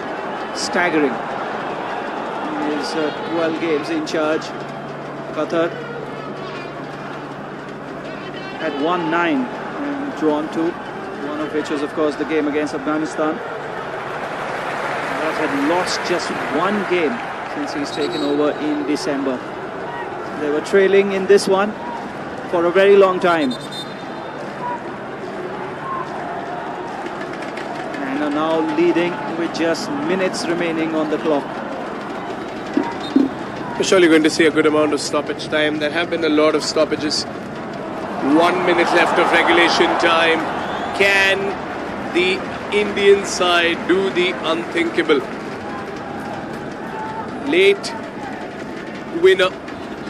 Staggering. In his 12 games in charge, Qatar had won 9 and drawn 2, one of which was, of course, the game against Afghanistan. But had lost just one game since he's taken over in December. They were trailing in this one for a very long time, and are now leading with just minutes remaining on the clock. We're surely going to see a good amount of stoppage time. There have been a lot of stoppages. 1 minute left of regulation time. Can the Indian side do the unthinkable? Late winner,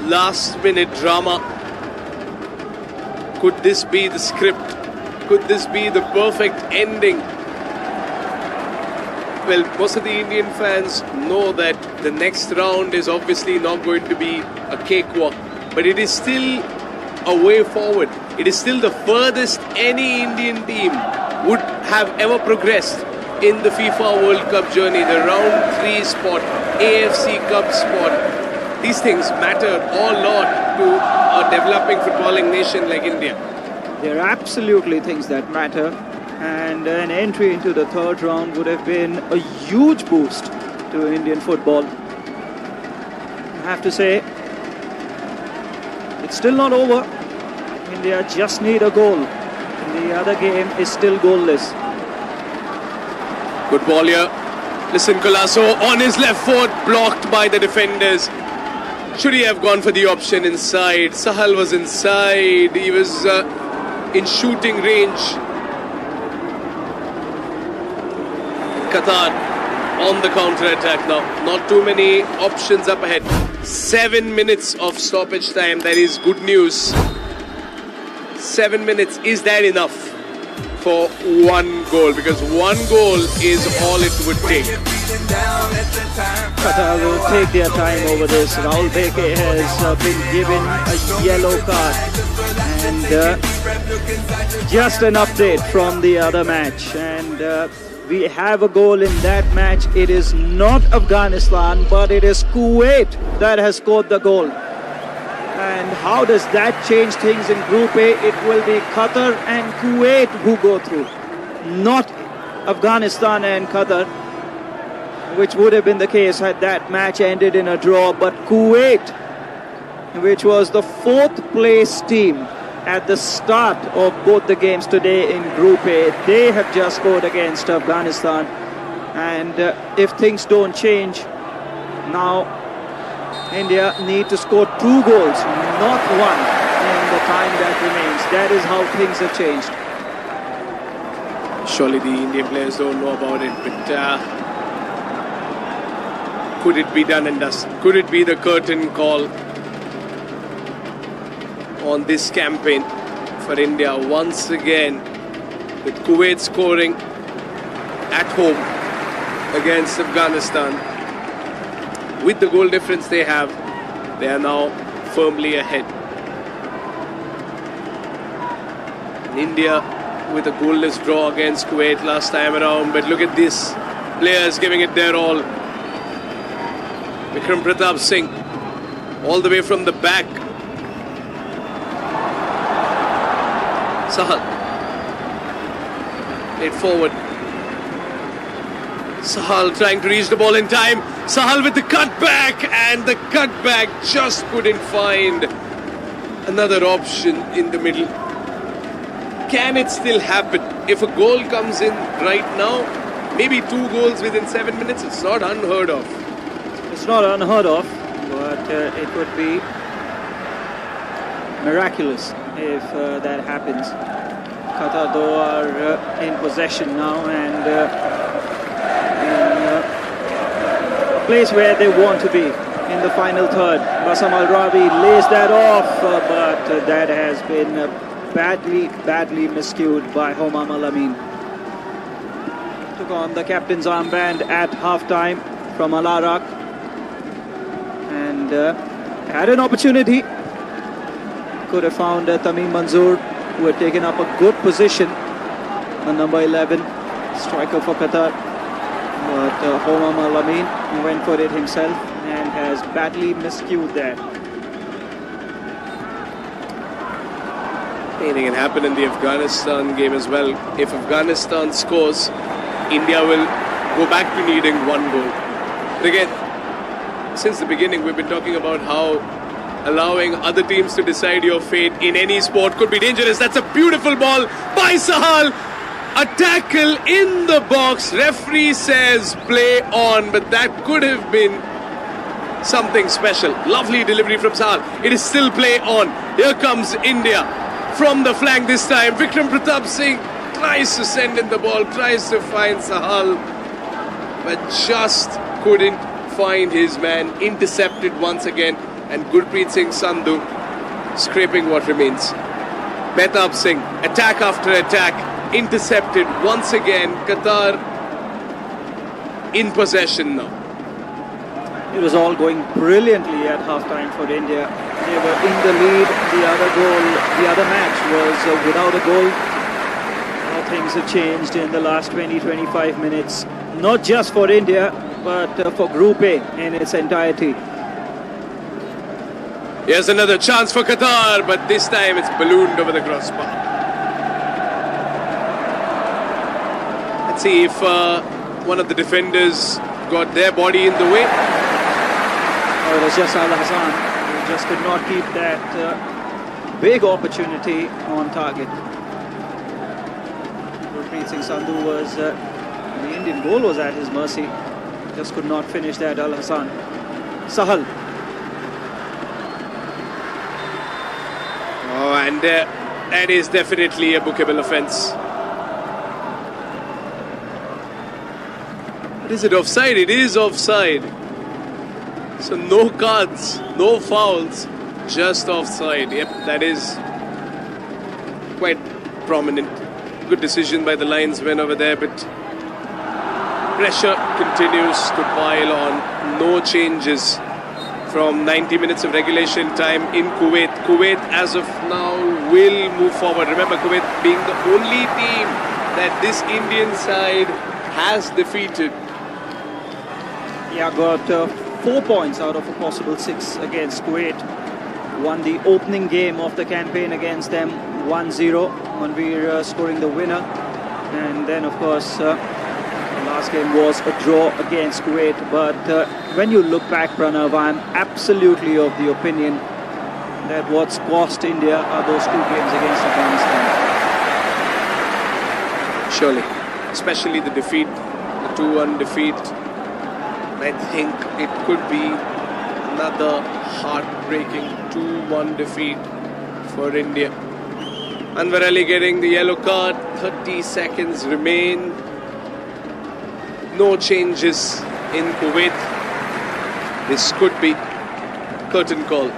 last minute drama. Could this be the script? Could this be the perfect ending? Well, most of the Indian fans know that the next round is obviously not going to be a cakewalk, but it is still a way forward. It is still the furthest any Indian team would have ever progressed in the FIFA World Cup journey. The round 3 spot, AFC Cup spot. These things matter a lot to a developing footballing nation like India. They're absolutely things that matter. And an entry into the third round would have been a huge boost to Indian football. I have to say, it's still not over. India just need a goal. The other game is still goalless. Good ball here. Listen, Colasso on his left foot, blocked by the defenders. Should he have gone for the option inside? Sahal was inside. He was in shooting range. Qatar on the counter-attack now. Not too many options up ahead. 7 minutes of stoppage time. That is good news. 7 minutes. Is that enough for one goal? Because one goal is all it would take. Qatar will take their time over this. Rahul Beke has been given a yellow card. And just an update from the other match. And we have a goal in that match. It is not Afghanistan, but it is Kuwait that has scored the goal. And how does that change things in Group A? It will be Qatar and Kuwait who go through, not Afghanistan and Qatar, which would have been the case had that match ended in a draw. But Kuwait, which was the 4th place team at the start of both the games today in Group A, they have just scored against Afghanistan. And if things don't change, now India need to score 2 goals, not 1, in the time that remains. That is how things have changed. Surely the Indian players don't know about it, but could it be done and dusted? Could it be the curtain call on this campaign for India once again, with Kuwait scoring at home against Afghanistan? With the goal difference they have, they are now firmly ahead. India with a goalless draw against Kuwait last time around, but look at this, players giving it their all. Vikram Pratap Singh all the way from the back. Sahal played forward. Sahal trying to reach the ball in time. Sahal with the cutback, and the cutback just couldn't find another option in the middle. Can it still happen? If a goal comes in right now, maybe 2 goals within 7 minutes, it's not unheard of. It's not unheard of, but it would be miraculous if that happens. Qatar though are in possession now, and in a place where they want to be in the final third. Bassam Al-Rabi lays that off, but that has been badly miscued by Homam Al-Amin. Took on the captain's armband at half-time from Al-Arak, and had an opportunity. Could have found Tamim Manzoor, who had taken up a good position, the number 11 striker for Qatar. But Homam Al-Amin went for it himself and has badly miscued that. Anything can happen in the Afghanistan game as well. If Afghanistan scores, India will go back to needing 1 goal. But again, since the beginning, we've been talking about how allowing other teams to decide your fate in any sport could be dangerous. That's a beautiful ball by Sahal. A tackle in the box. Referee says play on, but that could have been something special. Lovely delivery from Sahal. It is still play on. Here comes India from the flank this time. Vikram Pratap Singh tries to send in the ball, tries to find Sahal, but just couldn't find his man. Intercepted once again, and Gurpreet Singh Sandhu scraping what remains. Mehtab Singh, attack after attack, intercepted once again. Qatar in possession now. It was all going brilliantly at half-time for India. They were in the lead. The other match was without a goal. Now things have changed in the last 20-25 minutes. Not just for India, but for Group A in its entirety. Here's another chance for Qatar, but this time it's ballooned over the crossbar. Let's see if one of the defenders got their body in the way. Oh, it was just Al Hassan who just could not keep that big opportunity on target. Gurpreet Singh Sandhu was, the Indian goal was at his mercy. Just could not finish that, Al Hassan. Sahal. Oh, and that is definitely a bookable offence. But is it offside? It is offside. So no cards, no fouls, just offside. Yep, that is quite prominent. Good decision by the linesman over there, but pressure continues to pile on. No changes from 90 minutes of regulation time in Kuwait. Kuwait, as of now, will move forward. Remember, Kuwait being the only team that this Indian side has defeated. Yeah, got 4 points out of a possible 6 against Kuwait. Won the opening game of the campaign against them 1-0. Manveer scoring the winner. And then, of course, the last game was a draw against Kuwait. But when you look back, Pranav, I'm absolutely of the opinion that what's cost India are those 2 games against Afghanistan. Surely, especially the defeat, the 2-1 defeat. I think it could be another heartbreaking 2-1 defeat for India. Anwar Ali getting the yellow card. 30 seconds remain. No changes in Kuwait. This could be curtain call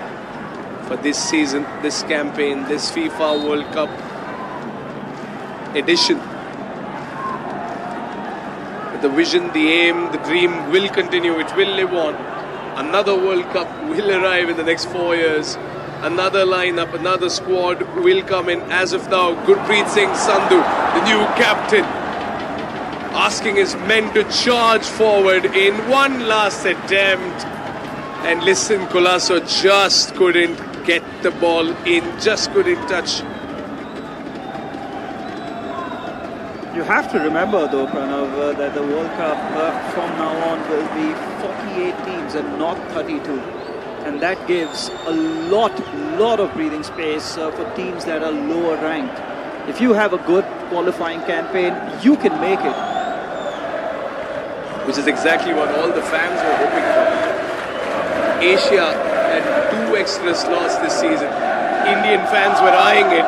for this season, this campaign, this FIFA World Cup edition. The vision, the aim, the dream will continue. It will live on. Another World Cup will arrive in the next 4 years. Another lineup, another squad will come in. As of now, Gurpreet Singh Sandhu, the new captain, asking his men to charge forward in one last attempt. And listen, Colasso just couldn't get the ball in, just couldn't touch. You have to remember, though, Pranav, that the World Cup from now on will be 48 teams and not 32. And that gives a lot of breathing space for teams that are lower ranked. If you have a good qualifying campaign, you can make it. Which is exactly what all the fans were hoping for. Asia had 2 extra slots this season. Indian fans were eyeing it.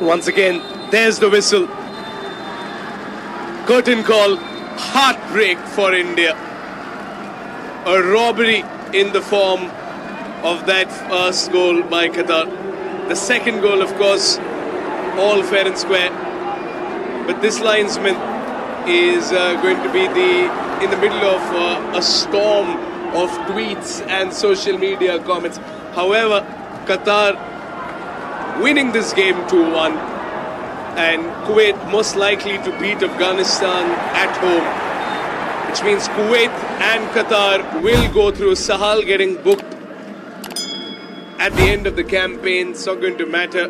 Once again, there's the whistle. Curtain call. Heartbreak for India. A robbery in the form of that first goal by Qatar. The second goal, of course, all fair and square. But this linesman is going to be in the middle of a storm of tweets and social media comments. However, Qatar winning this game 2-1, and Kuwait most likely to beat Afghanistan at home, which means Kuwait and Qatar will go through. Sahal getting booked at the end of the campaign. It's not going to matter.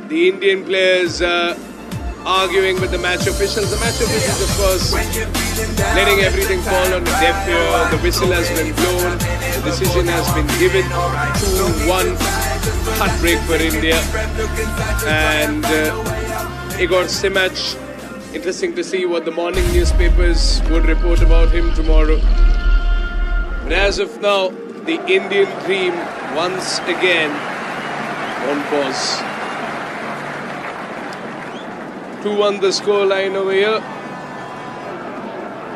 The Indian players arguing with the match officials. The match officials, of course, letting everything fall on a deaf ear. The whistle has been blown. The decision has been given. 2-1. Heartbreak for India. And Igor Simic. Interesting to see what the morning newspapers would report about him tomorrow. But as of now, the Indian dream once again on pause. 2-1 the scoreline over here.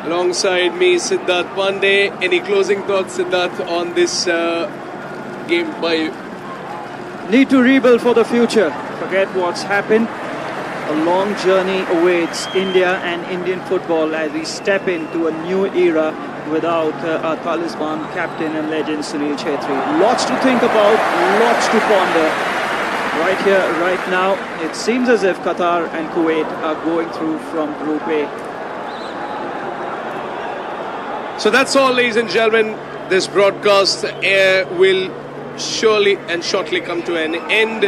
Alongside me, Siddharth Pandey. Any closing thoughts, Siddharth, on this game by you? Need to rebuild for the future. Forget what's happened. A long journey awaits India and Indian football as we step into a new era without our talisman captain and legend Sunil Chhetri. Lots to think about, lots to ponder. Right here, right now, it seems as if Qatar and Kuwait are going through from Group A. So that's all, ladies and gentlemen. This broadcast will surely and shortly come to an end.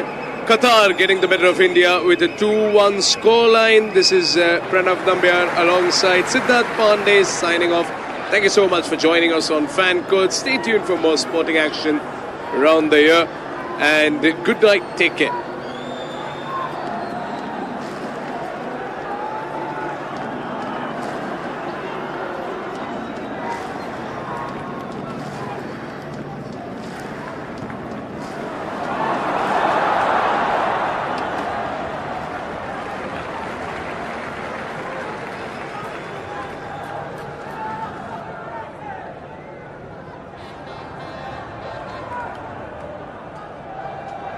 Qatar getting the better of India with a 2-1 scoreline. This is Pranav Nambiar alongside Siddharth Pandey signing off. Thank you so much for joining us on Fan Code. Stay tuned for more sporting action around the year. And good night. Take care.